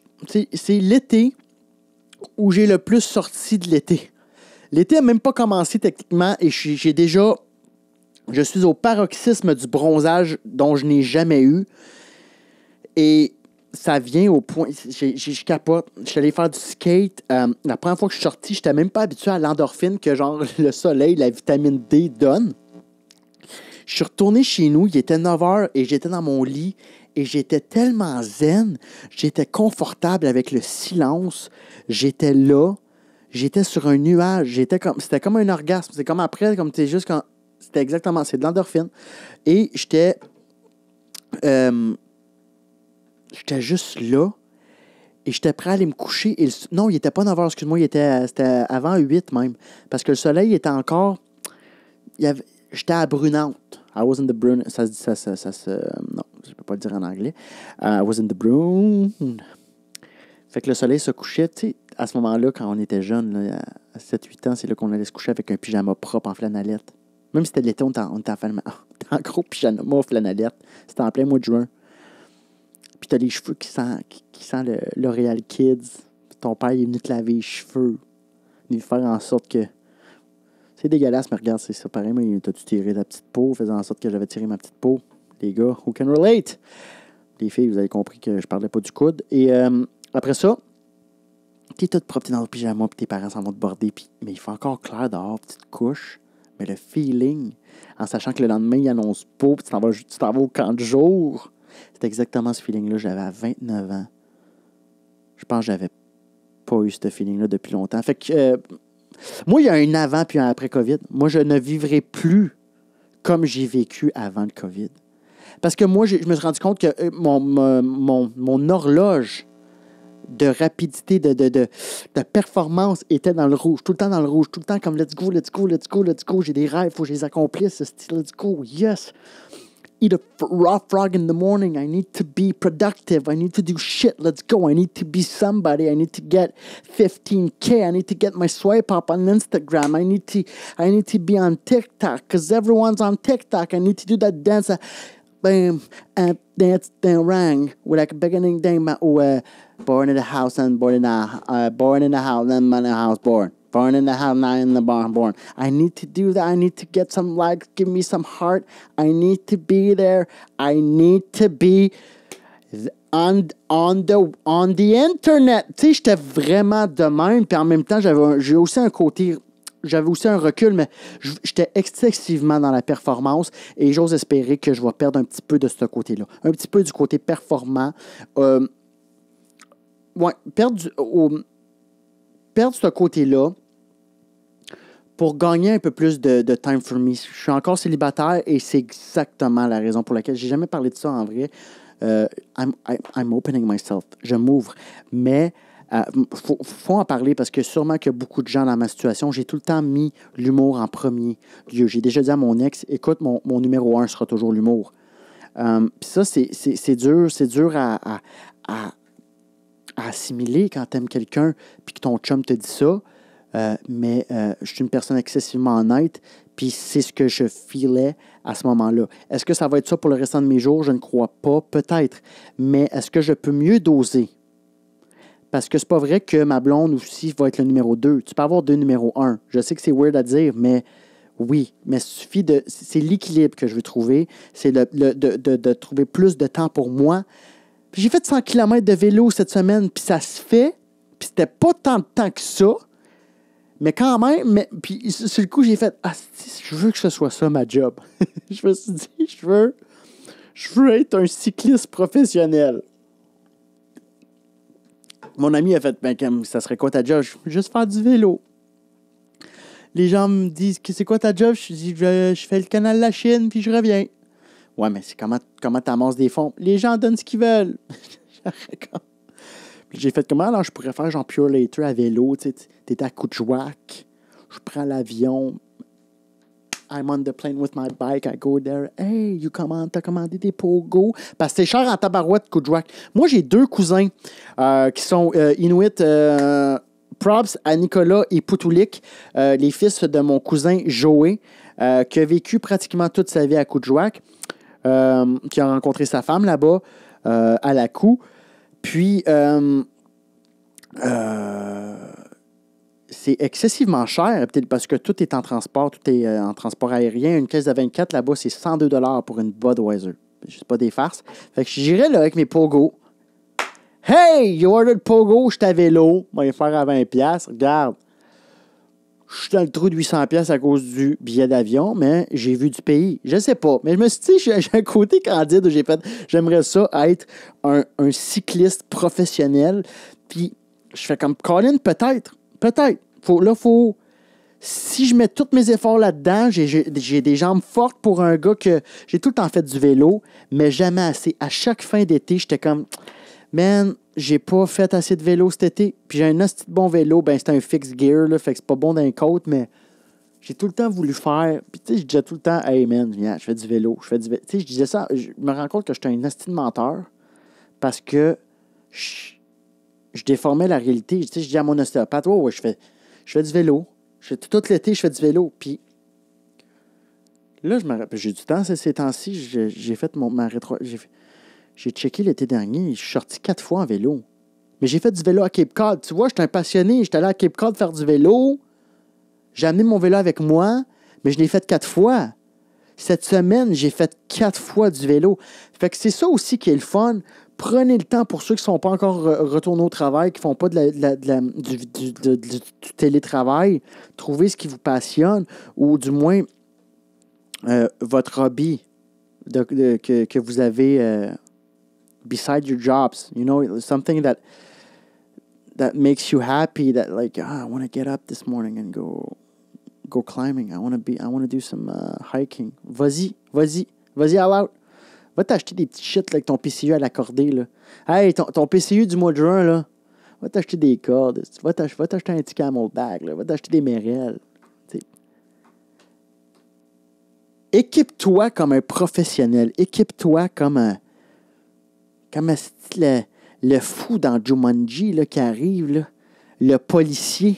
C'est l'été où j'ai le plus sorti de l'été. L'été n'a même pas commencé techniquement et j'ai déjà... Je suis au paroxysme du bronzage dont je n'ai jamais eu. Et ça vient au point... Je capote. Je suis allé faire du skate. La première fois que je suis sorti, je n'étais même pas habitué à l'endorphine que genre le soleil, la vitamine D donne. Je suis retourné chez nous, il était 9 h et j'étais dans mon lit et j'étais tellement zen, j'étais confortable avec le silence, j'étais là, j'étais sur un nuage, c'était comme un orgasme, c'est comme après, comme t'es juste quand, c'était exactement, c'est de l'endorphine. Et j'étais juste là et j'étais prêt à aller me coucher. Non, il n'était pas 9 h, excuse-moi, c'était avant 8 même, parce que le soleil était encore, j'étais à brunante. I was in the brune. Ça se dit, non, je peux pas le dire en anglais. I was in the brune. Fait que le soleil se couchait, tu sais, à ce moment-là, quand on était jeune, là, à 7-8 ans, c'est là qu'on allait se coucher avec un pyjama propre en flanellette. Même si c'était l'été, on était en gros pyjama flanellette. C'était en plein mois de juin. Puis t'as les cheveux qui sent le L'Oréal Kids. Ton père, il est venu te laver les cheveux. Il est venu faire en sorte que... C'est dégueulasse, mais regarde, c'est ça. Pareil, moi, t'as-tu tiré ta petite peau, faisant en sorte que j'avais tiré ma petite peau. Les gars, who can relate? Les filles, vous avez compris que je parlais pas du coude. Et après ça, t'es toute propre, t'es dans le pyjama, puis tes parents s'en vont te border, mais il fait encore clair dehors, petite couche. Mais le feeling, en sachant que le lendemain, il annonce pas, puis tu t'en vas au camp de jour. C'est exactement ce feeling-là. J'avais à 29 ans. Je pense que j'avais pas eu ce feeling-là depuis longtemps. Fait que... moi, il y a un avant puis un après COVID. Moi, je ne vivrai plus comme j'ai vécu avant le COVID. Parce que moi, je me suis rendu compte que mon horloge de rapidité, de performance était dans le rouge. Tout le temps dans le rouge. Tout le temps comme let's go, let's go, let's go, let's go. J'ai des rêves, il faut que je les accomplisse. Ce style, let's go, yes. Eat a raw frog in the morning. I need to be productive. I need to do shit. Let's go. I need to be somebody. I need to get 15K. I need to get my swipe up on Instagram. I need to be on TikTok because everyone's on TikTok. I need to do that dance. Bam, dance, then rang. With like a beginning thing, born in the house and born in the house, then in the house born. Born in the house, not in the barn born. I need to do that. I need to get some likes. Give me some heart. I need to be there. I need to be on the internet. Tu sais, j'étais vraiment de même. Puis en même temps, j'avais aussi un côté... J'avais aussi un recul, mais j'étais excessivement dans la performance et j'ose espérer que je vais perdre un petit peu de ce côté-là. Un petit peu du côté performant. Perdre ce côté-là pour gagner un peu plus de time for me. Je suis encore célibataire et c'est exactement la raison pour laquelle j'ai jamais parlé de ça en vrai. I'm opening myself. Je m'ouvre. Mais faut en parler parce que sûrement qu'il y a beaucoup de gens dans ma situation. J'ai tout le temps mis l'humour en premier lieu. J'ai déjà dit à mon ex, écoute, mon numéro 1 sera toujours l'humour. Puis ça, c'est dur à assimiler quand tu aimes quelqu'un puis que ton chum te dit ça. Mais je suis une personne excessivement honnête, puis c'est ce que je filais à ce moment-là. Est-ce que ça va être ça pour le restant de mes jours? Je ne crois pas, peut-être. Mais est-ce que je peux mieux doser? Parce que c'est pas vrai que ma blonde aussi va être le numéro 2. Tu peux avoir 2 numéros 1. Je sais que c'est weird à dire, mais oui. Mais c'est l'équilibre que je veux trouver. C'est de trouver plus de temps pour moi. Puis j'ai fait 100 km de vélo cette semaine, puis ça se fait. Puis c'était pas tant de temps que ça. Mais quand même, puis sur le coup, j'ai fait « Ah, je veux que ce soit ça ma job. » Je me suis dit « je veux être un cycliste professionnel. » Mon ami a fait « Ben, ça serait quoi ta job? » Je veux juste faire du vélo. Les gens me disent « C'est quoi ta job? » Je dis « Je fais le canal de la Chine, puis je reviens. » Ouais, mais c'est comment t'amasses des fonds? Les gens donnent ce qu'ils veulent. Puis j'ai fait comment? Alors, je pourrais faire genre Pure Later à vélo. Tu sais, t'es à Coudjouac. Je prends l'avion. I'm on the plane with my bike. I go there. Hey, t'as commandé des Pogo? Parce que c'est cher en tabarouette, Coudjouac. Moi, j'ai 2 cousins qui sont Inuit. Props à Nicolas et Poutulik, les fils de mon cousin Joey, qui a vécu pratiquement toute sa vie à Coudjouac, qui a rencontré sa femme là-bas, à la Cou. Puis, c'est excessivement cher, peut-être parce que tout est en transport, tout est en transport aérien. Une caisse de 24 là-bas, c'est 102 $ pour une Budweiser. C'est pas des farces. Fait que j'irais là avec mes Pogo. Hey, you ordered Pogo, je suis à vélo. On va les faire à 20$. Regarde. Je suis dans le trou de 800$ à cause du billet d'avion, mais j'ai vu du pays. Je sais pas. Mais je me suis dit, j'ai un côté candide où j'ai fait, j'aimerais ça être un cycliste professionnel. Puis, je fais comme Colin, peut-être. Faut. Si je mets tous mes efforts là-dedans, j'ai des jambes fortes pour un gars que j'ai tout le temps fait du vélo, mais jamais assez. À chaque fin d'été, j'étais comme, man, j'ai pas fait assez de vélo cet été. Puis j'ai un assez bon vélo, ben c'est un fixed gear, là, fait que c'est pas bon dans les côtes, mais j'ai tout le temps voulu faire. Puis tu sais, je disais tout le temps, hey man, je fais du vélo, Tu sais, je disais ça, je me rends compte que j'étais un asti de menteur parce que je déformais la réalité. Tu sais, je dis à mon ostéopathe, ouais, je fais du vélo. Tout l'été, je fais du vélo. Puis là, je me rappelle, j'ai du temps ces temps-ci. J'ai fait ma rétro. J'ai checké l'été dernier. Je suis sorti 4 fois en vélo. Mais j'ai fait du vélo à Cape Cod. Tu vois, j'étais un passionné. J'étais allé à Cape Cod faire du vélo. J'ai amené mon vélo avec moi, mais je l'ai fait 4 fois. Cette semaine, j'ai fait 4 fois du vélo. Fait que c'est ça aussi qui est le fun. Prenez le temps pour ceux qui ne sont pas encore retournés au travail, qui ne font pas du télétravail. Trouvez ce qui vous passionne ou du moins votre hobby que vous avez beside your jobs. You know, something that makes you happy, that like, I want to get up this morning and go climbing. I want to do some hiking. Vas-y all out. Va t'acheter des petits shit là, avec ton PCU à l'accorder. Là. Hey, ton PCU du mois de juin, là, va t'acheter des cordes. Va t'acheter un petit camelback. Là, va t'acheter des mérelles. T'sais. Équipe-toi comme un professionnel. Équipe-toi comme le fou dans Jumanji là, qui arrive. Là. Le policier,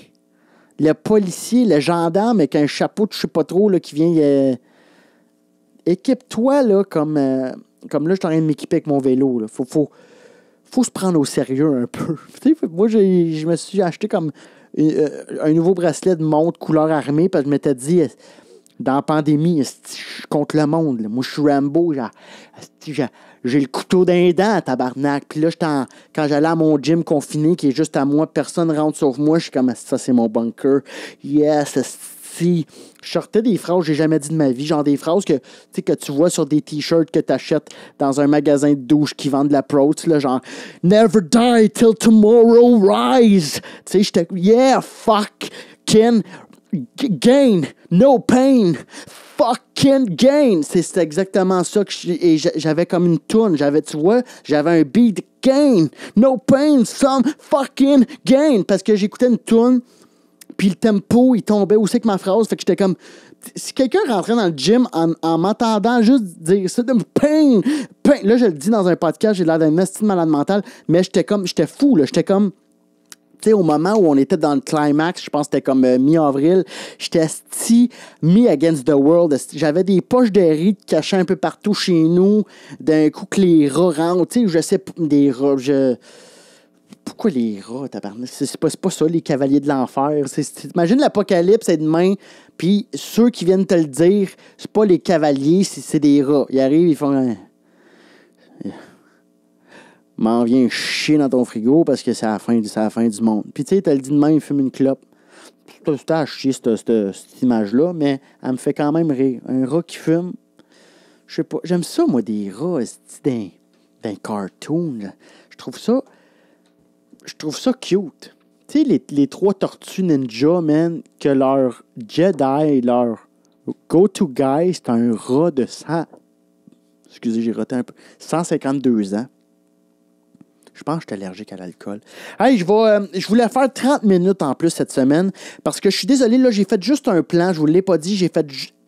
le gendarme avec un chapeau de je sais pas trop là, qui vient... Équipe-toi là, comme là, je suis en train de m'équiper avec mon vélo. Là. Faut se prendre au sérieux un peu. Moi, je me suis acheté comme un nouveau bracelet de montre couleur armée parce que je m'étais dit, dans la pandémie, je suis contre le monde. Là. Moi, je suis Rambo. J'ai le couteau dans les dents, tabarnak. Puis là, quand j'allais à mon gym confiné, qui est juste à moi, personne ne rentre sauf moi, je suis comme, ça, c'est mon bunker. Yes, je sortais des phrases que j'ai jamais dit de ma vie, genre des phrases que tu vois sur des t-shirts que tu achètes dans un magasin de douche qui vend de l'approach, là, genre « Never die till tomorrow rise ». Tu sais, j'étais « Yeah, fucking gain, no pain, fucking gain ». C'est exactement ça que j'avais comme une toune. J'avais un beat « Gain, no pain, some fucking gain ». Parce que j'écoutais une toune. Puis le tempo, il tombait aussi avec ma phrase. Fait que j'étais comme... Si quelqu'un rentrait dans le gym en m'entendant juste dire ça, pain. Là, je le dis dans un podcast, j'ai l'air d'un esti de malade mental, mais j'étais fou, là. J'étais comme... Tu sais, au moment où on était dans le climax, je pense que c'était comme mi-avril, j'étais esti me against the world. J'avais des poches de riz cachées un peu partout chez nous. D'un coup que les rats rentrent. Tu sais, je sais, des rats... Pourquoi les rats, tabarnak? C'est pas ça, les cavaliers de l'enfer. Imagine l'apocalypse est demain, puis ceux qui viennent te le dire, c'est pas les cavaliers, c'est des rats. Ils arrivent, ils font... M'en viens chier dans ton frigo parce que c'est la fin du monde. Puis tu sais, t'as le dit demain, il fume une clope. C'est à chier, cette image-là, mais elle me fait quand même rire. Un rat qui fume, je sais pas. J'aime ça, moi, des rats, d'un cartoon. Là. Je trouve ça cute. Tu sais, les 3 tortues ninja, man, que leur Jedi, leur go-to guy, c'est un rat de excusez, j'ai roté un peu. 152 ans. Je pense que je suis allergique à l'alcool. Hey, je voulais faire 30 minutes en plus cette semaine parce que je suis désolé, là, j'ai fait juste un plan. Je vous l'ai pas dit, j'ai fait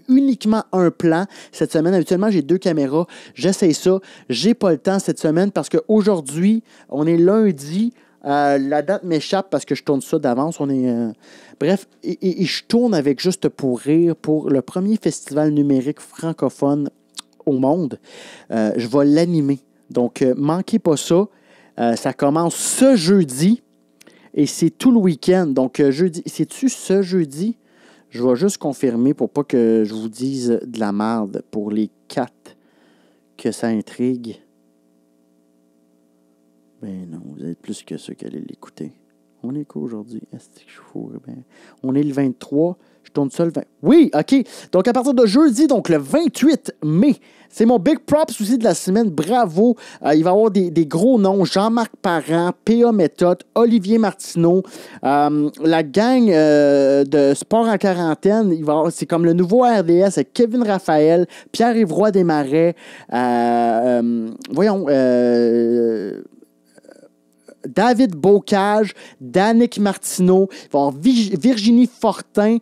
uniquement un plan cette semaine. Habituellement, j'ai 2 caméras. J'essaie ça. J'ai pas le temps cette semaine parce qu'aujourd'hui, on est lundi. La date m'échappe parce que je tourne ça d'avance. Bref, et je tourne avec Juste pour rire pour le premier festival numérique francophone au monde. Je vais l'animer. Donc, manquez pas ça. Ça commence ce jeudi. et c'est tout le week-end. Donc, jeudi, c'est-tu ce jeudi? Je vais juste confirmer pour pas que je vous dise de la merde pour les 4 que ça intrigue. Ben non, vous êtes plus que ceux qui allaient l'écouter. On est quoi aujourd'hui? Est-ce que je fous? Ben, on est le 23. Je tourne ça le 20. Oui, OK. Donc, à partir de jeudi, donc le 28 mai, c'est mon big props aussi de la semaine. Bravo. Il va y avoir des gros noms. Jean-Marc Parent, P.A. Méthode, Olivier Martineau, la gang de Sport en quarantaine. C'est comme le nouveau RDS avec Kevin Raphaël, Pierre-Yves Roy Desmarais. David Bocage, Danick Martineau, il va y avoir Virginie Fortin.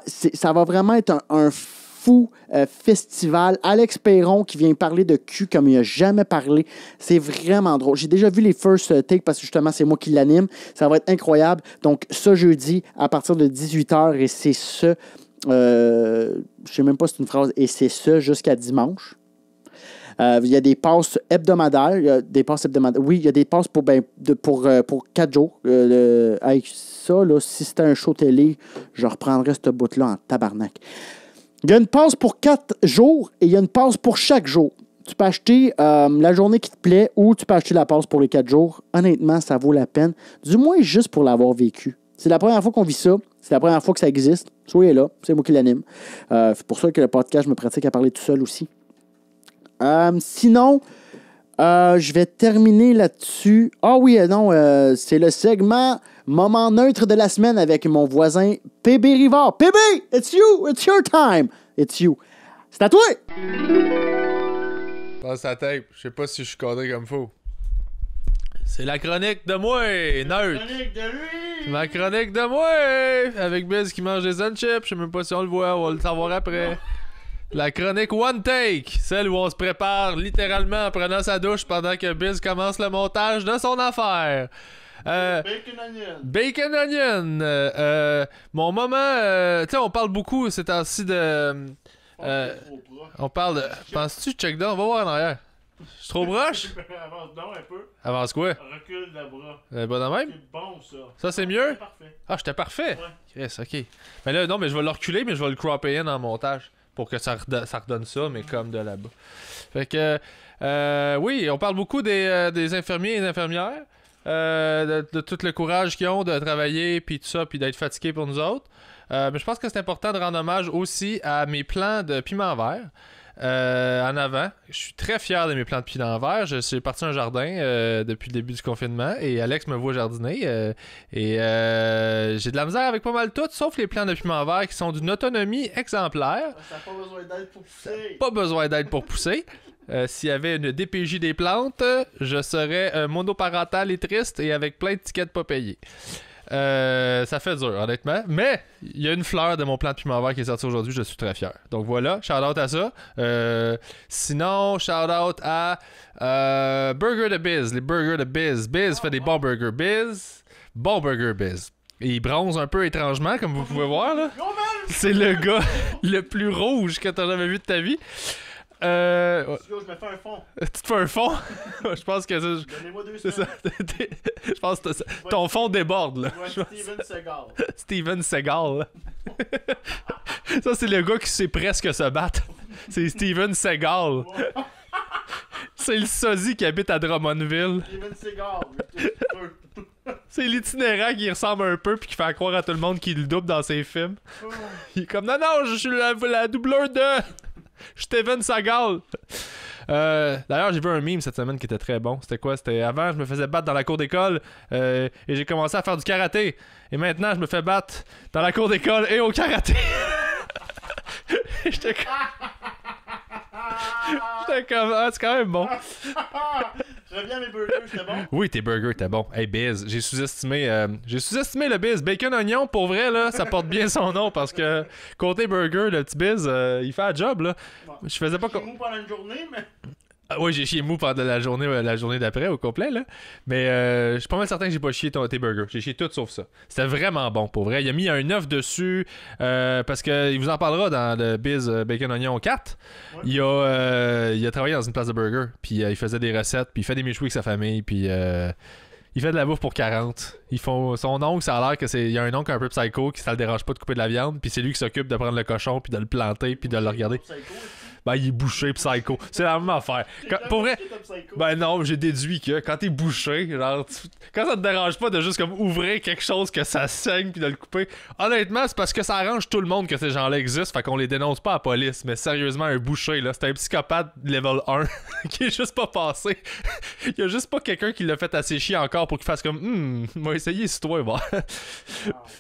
Ça va vraiment être un fou festival. Alex Perron qui vient parler de cul comme il n'a jamais parlé. C'est vraiment drôle. J'ai déjà vu les first takes parce que justement, c'est moi qui l'anime. Ça va être incroyable. Donc, ce jeudi, à partir de 18h, et c'est ce... je ne sais même pas si c'est une phrase. Et c'est ce jusqu'à dimanche. Il y a des passes hebdomadaires. Oui, il y a des passes pour 4 jours. Avec ça, là, si c'était un show télé, je reprendrais ce bout-là en tabarnak. Il y a une passe pour 4 jours et il y a une passe pour chaque jour. Tu peux acheter la journée qui te plaît ou tu peux acheter la passe pour les 4 jours. Honnêtement, ça vaut la peine. Du moins, juste pour l'avoir vécu. C'est la première fois qu'on vit ça. C'est la première fois que ça existe. Soyez là. C'est moi qui l'anime. C'est pour ça que le podcast, je me pratique à parler tout seul aussi. Sinon, je vais terminer là-dessus. Ah oui, non, c'est le segment moment neutre de la semaine avec mon voisin PB Rivard. PB, it's you, it's your time, it's you. C'est à toi! Passe la tape, je sais pas si je suis cadré comme faut. C'est la chronique de moi, neutre. Chronique de lui! C'est ma chronique de moi, avec Biz qui mange des chips. Je sais même pas si on le voit, on va le savoir après. La chronique One Take, celle où on se prépare littéralement en prenant sa douche pendant que Biz commence le montage de son affaire. Bacon Onion. Bacon Onion. Mon moment, tu sais, on parle beaucoup ces temps-ci de... on parle de... Penses-tu, check down, on va voir en arrière. Je suis trop broche? Avance donc un peu. Avance quoi? Recule le bras. Bon de même? C'est bon ça. Ça c'est mieux? C'est parfait. Ah, j'étais parfait? Ouais. Yes, ok. Mais là, non, mais je vais le reculer, mais je vais le cropper in en montage. Pour que ça redonne ça, mais comme de là-bas. Fait que, oui, on parle beaucoup des infirmiers et des infirmières, de tout le courage qu'ils ont de travailler, puis tout ça, puis d'être fatigués pour nous autres. Mais je pense que c'est important de rendre hommage aussi à mes plants de piment vert. En avant, je suis très fier de mes plants de piment vert. Je suis parti un jardin depuis le début du confinement et Alex me voit jardiner et j'ai de la misère avec pas mal tout, sauf les plants de piment vert qui sont d'une autonomie exemplaire. Ça n'a pas besoin d'aide pour pousser. Pas besoin d'aide pour pousser. S'il y avait une DPJ des plantes, je serais monoparental et triste et avec plein de tickets pas payés. Ça fait dur, honnêtement. Mais il y a une fleur de mon plant de piment vert qui est sortie aujourd'hui, je suis très fier. Donc voilà, shout-out à ça. Sinon, shout-out à Burger de Biz, les burgers de Biz. Biz fait des bons burgers. Bon burger Biz. Et il bronze un peu étrangement, comme vous pouvez voir, là. C'est le gars le plus rouge que t'as jamais vu de ta vie. Je me fais un fond. Tu te fais un fond? Je pense que ça... Donnez-moi 2 C'est semaines. ça. Je pense que ton fond déborde, là. Je vois Steven Seagal. Steven Seagal, là. Ça, c'est le gars qui sait presque se battre. C'est Steven Seagal. C'est le sosie qui habite à Drummondville. Steven Seagal. C'est l'itinérant qui ressemble un peu puis qui fait croire à tout le monde qu'il le double dans ses films. Il est comme, non, je suis la doubleur de... Steven Seagal. D'ailleurs, j'ai vu un meme cette semaine qui était très bon. C'était quoi? C'était avant, je me faisais battre dans la cour d'école et j'ai commencé à faire du karaté. Et maintenant, je me fais battre dans la cour d'école et au karaté. J'étais comme, ah, c'est quand même bon. Je reviens à mes burgers, c'était bon? Oui, tes burgers étaient bons. Hey, Biz, j'ai sous-estimé le Biz. Bacon Oignon, pour vrai, là, ça porte bien son nom parce que côté burger, le petit Biz, il fait un job, là. Bon. Je faisais pas... J'ai mou pendant une journée, mais... Ah, oui, j'ai chié mou pendant la journée d'après au complet, là. Mais je suis pas mal certain que j'ai pas chié tes burgers. J'ai chié tout sauf ça. C'était vraiment bon, pour vrai. Il a mis un œuf dessus parce qu'il vous en parlera dans le Biz Bacon Oignon 4. Ouais. Il a travaillé dans une place de burger. Puis il faisait des recettes. Puis il fait des méchouis avec sa famille. Puis il Il fait de la bouffe pour 40. Son oncle, ça a l'air que il y a un oncle un peu psycho qui ça le dérange pas de couper de la viande, puis c'est lui qui s'occupe de prendre le cochon, puis de le planter, puis de le regarder. Ben, il est bouché psycho. C'est la même affaire. Pour vrai, ben non, j'ai déduit que quand t'es bouché, genre, quand ça te dérange pas de juste comme ouvrir quelque chose que ça saigne puis de le couper, honnêtement, c'est parce que ça arrange tout le monde que ces gens-là existent, fait qu'on les dénonce pas à la police. Mais sérieusement, un bouché, là, c'est un psychopathe level 1 qui est juste pas passé. Il y a juste pas quelqu'un qui l'a fait assez chier encore pour qu'il fasse comme, m'a essayé, c'est toi, bon.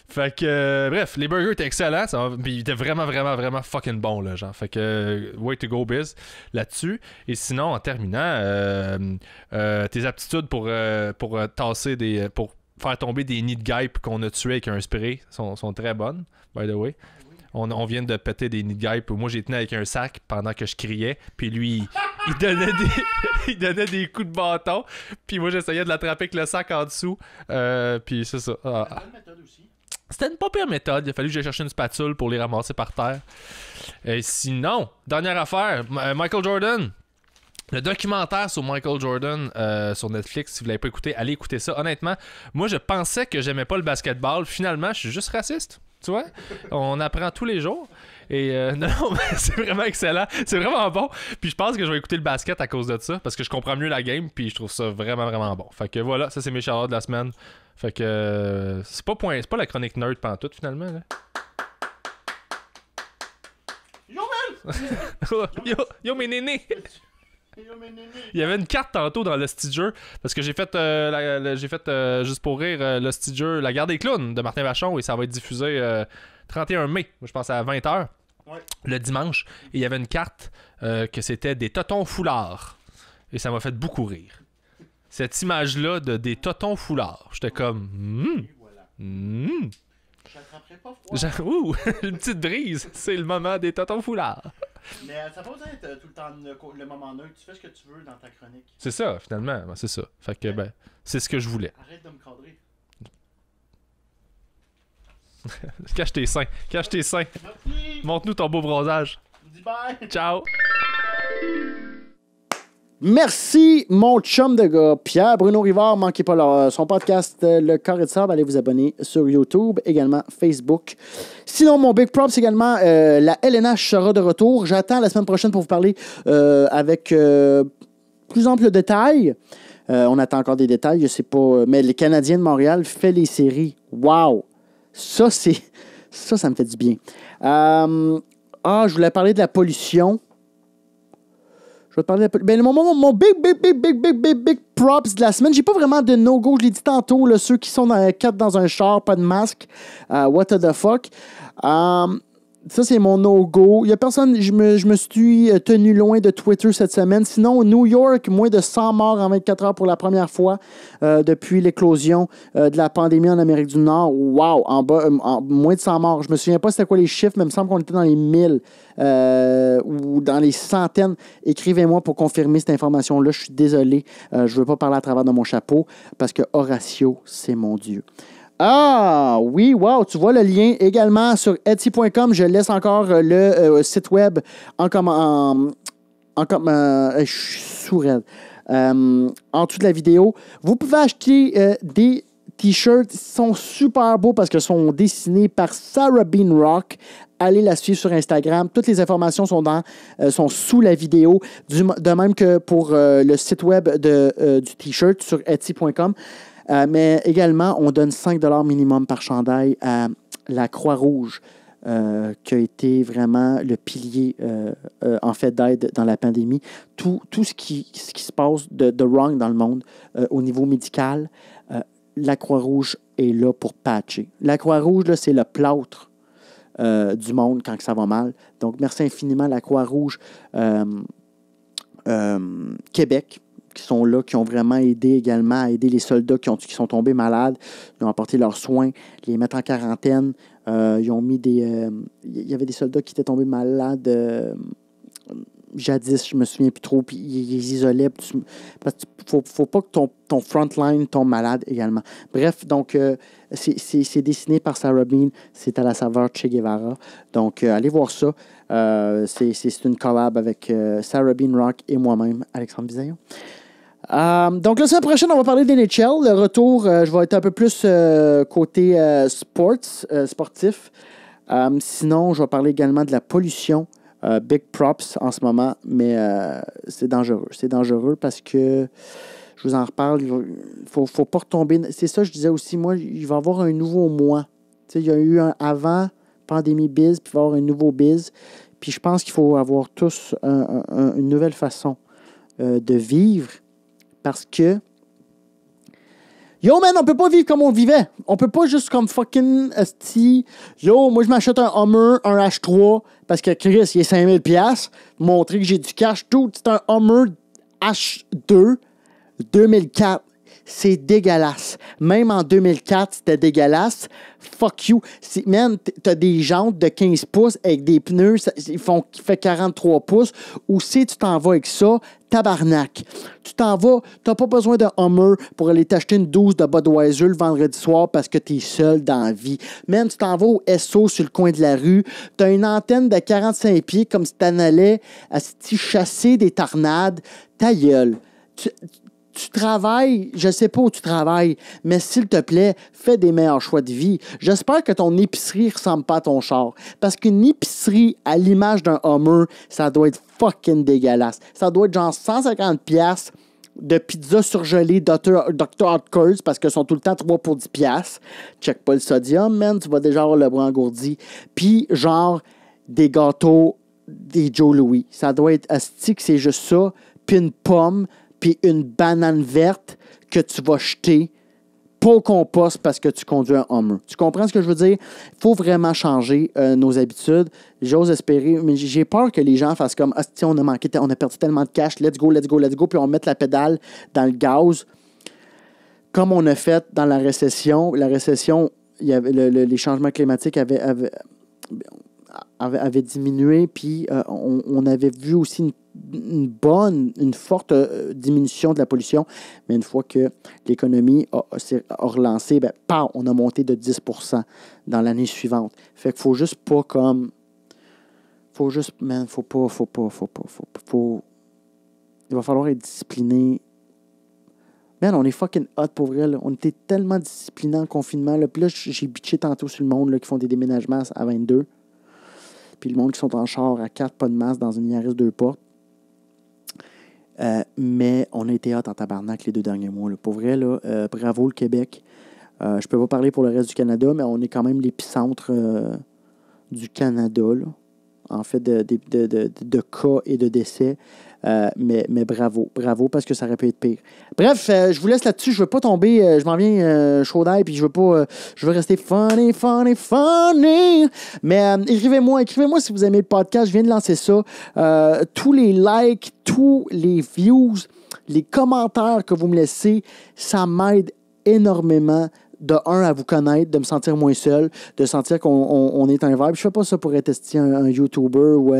Fait que, bref, les burgers étaient excellents, puis ils étaient vraiment, vraiment, vraiment fucking bons, là, genre. Fait que, way to go, biz, là-dessus. Et sinon, en terminant, tes aptitudes pour tasser pour faire tomber des nids de guêpes qu'on a tués avec un spray sont très bonnes, by the way. On vient de péter des nids de guêpes. Moi, j'ai tenu avec un sac pendant que je criais. Puis lui, il donnait des coups de bâton. Puis moi, j'essayais de l'attraper avec le sac en dessous. Puis c'est ça. C'était une pas pire méthode. Il a fallu que j'aille chercher une spatule pour les ramasser par terre. Et sinon, dernière affaire, Michael Jordan. Le documentaire sur Michael Jordan sur Netflix, si vous l'avez pas écouté, allez écouter ça. Honnêtement, moi, je pensais que j'aimais pas le basketball. Finalement, je suis juste raciste. Tu vois? On apprend tous les jours. Et non, c'est vraiment excellent. C'est vraiment bon. Puis je pense que je vais écouter le basket à cause de ça. Parce que je comprends mieux la game. Puis je trouve ça vraiment, vraiment bon. Fait que voilà, ça c'est mes shout-outs de la semaine. Fait que c'est pas la chronique nerd pantoute finalement. Là. Yo, man! yo, mes nénés! Il y avait une carte tantôt dans le jeu parce que j'ai fait juste pour rire le jeu La Guerre des clowns de Martin Vachon et ça va être diffusé 31 mai, je pense à 20h le dimanche. Et il y avait une carte que c'était des totons foulards et ça m'a fait beaucoup rire. Cette image-là de des totons foulards. J'étais comme J'attraperai pas froid. Ouh, une petite brise. C'est le moment des totons foulards. Mais ça n'a pas besoin d'être tout le temps le moment neutre. Tu fais ce que tu veux dans ta chronique. C'est ça, finalement. C'est ça. Fait que, c'est ce que je voulais. Arrête de me cadrer. Cache tes seins. Merci. Montre-nous ton beau bronzage. Dis bye. Ciao. Merci, mon chum de gars, Pierre Bruno Rivard. Manquez pas son podcast Le Carré de Sable. Allez vous abonner sur YouTube, également Facebook. Sinon, mon big props également, la LNH sera de retour. J'attends la semaine prochaine pour vous parler avec plus ample détail. On attend encore des détails, je sais pas. Mais les Canadiens de Montréal fait les séries. Wow! Ça me fait du bien. Je voulais parler de la pollution. Je vais te parler de mon big props de la semaine. J'ai pas vraiment de no-go. Je l'ai dit tantôt, là, ceux qui sont dans un char, pas de masque. What the fuck. Ça, c'est mon no-go. Il y a personne, je me suis tenu loin de Twitter cette semaine. Sinon, New York, moins de 100 morts en 24 heures pour la première fois depuis l'éclosion de la pandémie en Amérique du Nord. Wow! Moins de 100 morts. Je me souviens pas c'était quoi les chiffres, mais il me semble qu'on était dans les 1000 ou dans les centaines. Écrivez-moi pour confirmer cette information-là. Je suis désolé. Je veux pas parler à travers de mon chapeau parce que Horatio, c'est mon Dieu. Ah, oui, wow, tu vois le lien également sur Etsy.com. Je laisse encore le site web je suis sourd. En dessous de la vidéo. Vous pouvez acheter des t-shirts. Ils sont super beaux parce qu'ils sont dessinés par Sarah Bean Rock. Allez la suivre sur Instagram. Toutes les informations sont sous la vidéo. De même que pour le site web du t-shirt sur Etsy.com. Mais également, on donne 5 $ minimum par chandail à la Croix-Rouge, qui a été vraiment le pilier en fait d'aide dans la pandémie. Tout ce qui se passe de wrong dans le monde au niveau médical, la Croix-Rouge est là pour patcher. La Croix-Rouge, là, c'est le plâtre du monde quand ça va mal. Donc, merci infiniment à la Croix-Rouge Québec, qui sont là, qui ont vraiment aidé également à aider les soldats qui sont tombés malades. Ils ont apporté leurs soins, les mettre en quarantaine. Ils ont mis il y avait des soldats qui étaient tombés malades jadis, je me souviens plus trop, puis ils les isolaient. Parce qu'il faut pas que ton frontline tombe malade également. Bref, donc, c'est dessiné par Sarah Bean. C'est à la saveur Che Guevara. Donc, allez voir ça. C'est une collab avec Sarah Bean Rock et moi-même, Alexandre Bisaillon. Donc, la semaine prochaine, on va parler d'NHL. Le retour, je vais être un peu plus côté sportif. Sinon, je vais parler également de la pollution. Big props en ce moment, mais c'est dangereux. C'est dangereux parce que, je vous en reparle, il faut pas retomber. C'est ça, je disais aussi, moi, il va y avoir un nouveau moi. Tu sais, il y a eu un avant pandémie biz, puis il va y avoir un nouveau biz. Puis je pense qu'il faut avoir tous une nouvelle façon de vivre. Parce que, yo man, on peut pas vivre comme on vivait. On peut pas juste comme fucking esti. Yo, moi je m'achète un Hummer, un H3, parce que Chris, il est 5000$. Montrer que j'ai du cash, tout. C'est un Hummer H2 2004. C'est dégueulasse. Même en 2004, c'était dégueulasse. Fuck you. Man, t'as des jantes de 15 pouces avec des pneus qui fait 43 pouces. Ou si tu t'en vas avec ça, tabarnak. Tu t'en vas, t'as pas besoin d'un Hummer pour aller t'acheter une 12 de Budweiser le vendredi soir parce que t'es seul dans la vie. Man, tu t'en vas au SO sur le coin de la rue. T'as une antenne de 45 pieds comme si t'en allais à chasser des tornades. Ta gueule. Tu travailles, je sais pas où tu travailles, mais s'il te plaît, fais des meilleurs choix de vie. J'espère que ton épicerie ressemble pas à ton char. Parce qu'une épicerie, à l'image d'un Hummer, ça doit être fucking dégueulasse. Ça doit être genre 150$ de pizza surgelée Dr. Oetker's parce qu'ils sont tout le temps 3 pour 10$. Check pas le sodium, man, tu vas déjà avoir le bras engourdi. Puis genre des gâteaux, des Joe Louis. Ça doit être astique, c'est juste ça. Puis une pomme, puis une banane verte que tu vas jeter pas au compost parce que tu conduis un Hummer. Tu comprends ce que je veux dire? Il faut vraiment changer nos habitudes. J'ose espérer, mais j'ai peur que les gens fassent comme « Ah, tiens, on a perdu tellement de cash, let's go, puis on mette la pédale dans le gaz. » Comme on a fait dans la récession. La récession, il y avait les changements climatiques avaient diminué, puis on avait vu aussi une forte diminution de la pollution. Mais une fois que l'économie a relancé, on a monté de 10% dans l'année suivante. Fait qu'il faut juste pas comme... Il va falloir être discipliné. Man, on est fucking hot pour vrai. Là. On était tellement disciplinés en confinement. Là. Puis là, j'ai bitché tantôt sur le monde là, qui font des déménagements à 22. Puis le monde qui sont en char à 4, pas de masque dans une Yaris 2 portes. Mais on a été hot en tabarnak les 2 derniers mois. Là. Pour vrai, là, bravo le Québec. Je peux pas parler pour le reste du Canada, mais on est quand même l'épicentre du Canada, là, en fait, de cas et de décès. Mais bravo, parce que ça aurait pu être pire. Bref, je vous laisse là-dessus. Je veux pas tomber, je m'en viens chaud d'ail, puis je veux rester funny. Mais écrivez-moi si vous aimez le podcast. Je viens de lancer ça. Tous les likes, tous les views, les commentaires que vous me laissez, ça m'aide énormément. De un, à vous connaître, de me sentir moins seul, de sentir qu'on est un vibe. Je fais pas ça pour être un YouTuber ou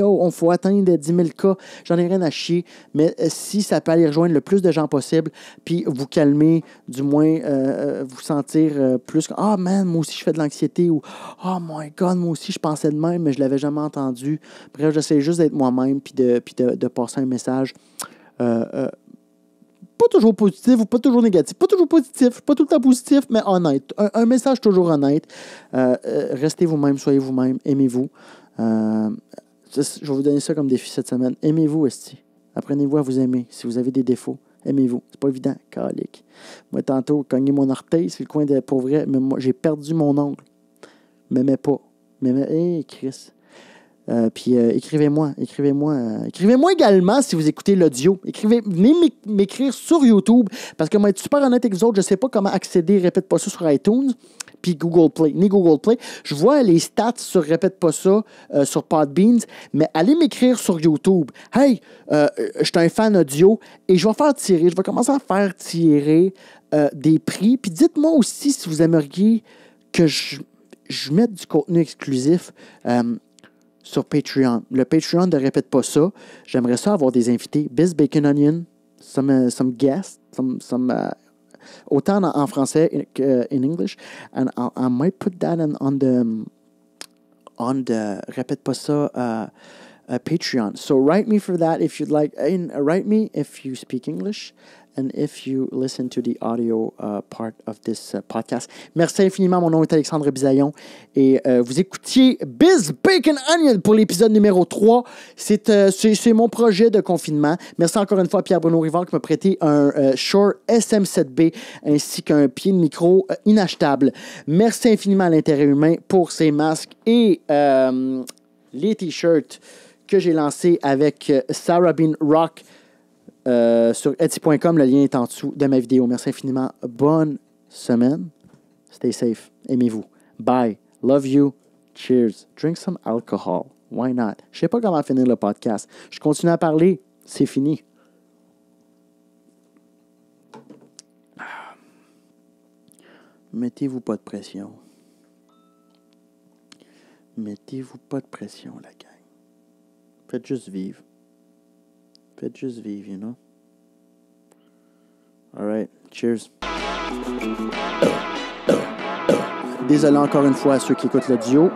on faut atteindre 10 000 cas. J'en ai rien à chier. Mais si ça peut aller rejoindre le plus de gens possible, puis vous calmer, du moins vous sentir plus comme ah man, moi aussi je fais de l'anxiété ou oh my god, moi aussi je pensais de même, mais je l'avais jamais entendu. Bref, j'essaie juste d'être moi-même puis de passer un message. Pas toujours positif ou pas toujours négatif. Pas toujours positif, pas tout le temps positif, mais honnête. Un message toujours honnête. Restez vous-même, soyez vous-même, aimez-vous. Je vais vous donner ça comme défi cette semaine. Aimez-vous, esti. Apprenez-vous à vous aimer. Si vous avez des défauts, aimez-vous. C'est pas évident, calique. Moi, tantôt, cogner mon orteil, c'est le coin de pour vrai. Mais moi, j'ai perdu mon ongle. M'aimais pas. Hey, Chris. Puis écrivez-moi également si vous écoutez l'audio. Venez m'écrire sur YouTube parce que moi, être super honnête avec vous autres, je ne sais pas comment accéder, répète pas ça sur iTunes, puis Google Play. Je vois les stats sur répète pas ça sur Podbeans, mais allez m'écrire sur YouTube. Hey, je suis un fan audio et je vais commencer à faire tirer des prix. Puis dites-moi aussi si vous aimeriez que je mette du contenu exclusif sur Patreon. Le Patreon ne répète pas ça. J'aimerais ça avoir des invités. Biz Bacon Onion, some guests, autant en français qu'en English. And I might put that on the répète pas ça Patreon. So write me for that if you'd like. And write me if you speak English and if you listen to the audio part of this podcast. Merci infiniment. Mon nom est Alexandre Bisaillon et vous écoutiez Biz Bacon Onion pour l'épisode numéro 3. C'est mon projet de confinement. Merci encore une fois à Pierre-Bruno Rivard qui m'a prêté un Shure SM7B ainsi qu'un pied de micro inachetable. Merci infiniment à l'intérêt humain pour ces masques et les t-shirts que j'ai lancés avec Sarah Bean Rock sur Etsy.com. Le lien est en dessous de ma vidéo. Merci infiniment. Bonne semaine. Stay safe. Aimez-vous. Bye. Love you. Cheers. Drink some alcohol. Why not? Je sais pas comment finir le podcast. Je continue à parler. C'est fini. Mettez-vous pas de pression. Mettez-vous pas de pression, la gang. Faites juste vivre. Faites juste vivre, you know? All right. Cheers. Désolé encore une fois à ceux qui écoutent l'audio.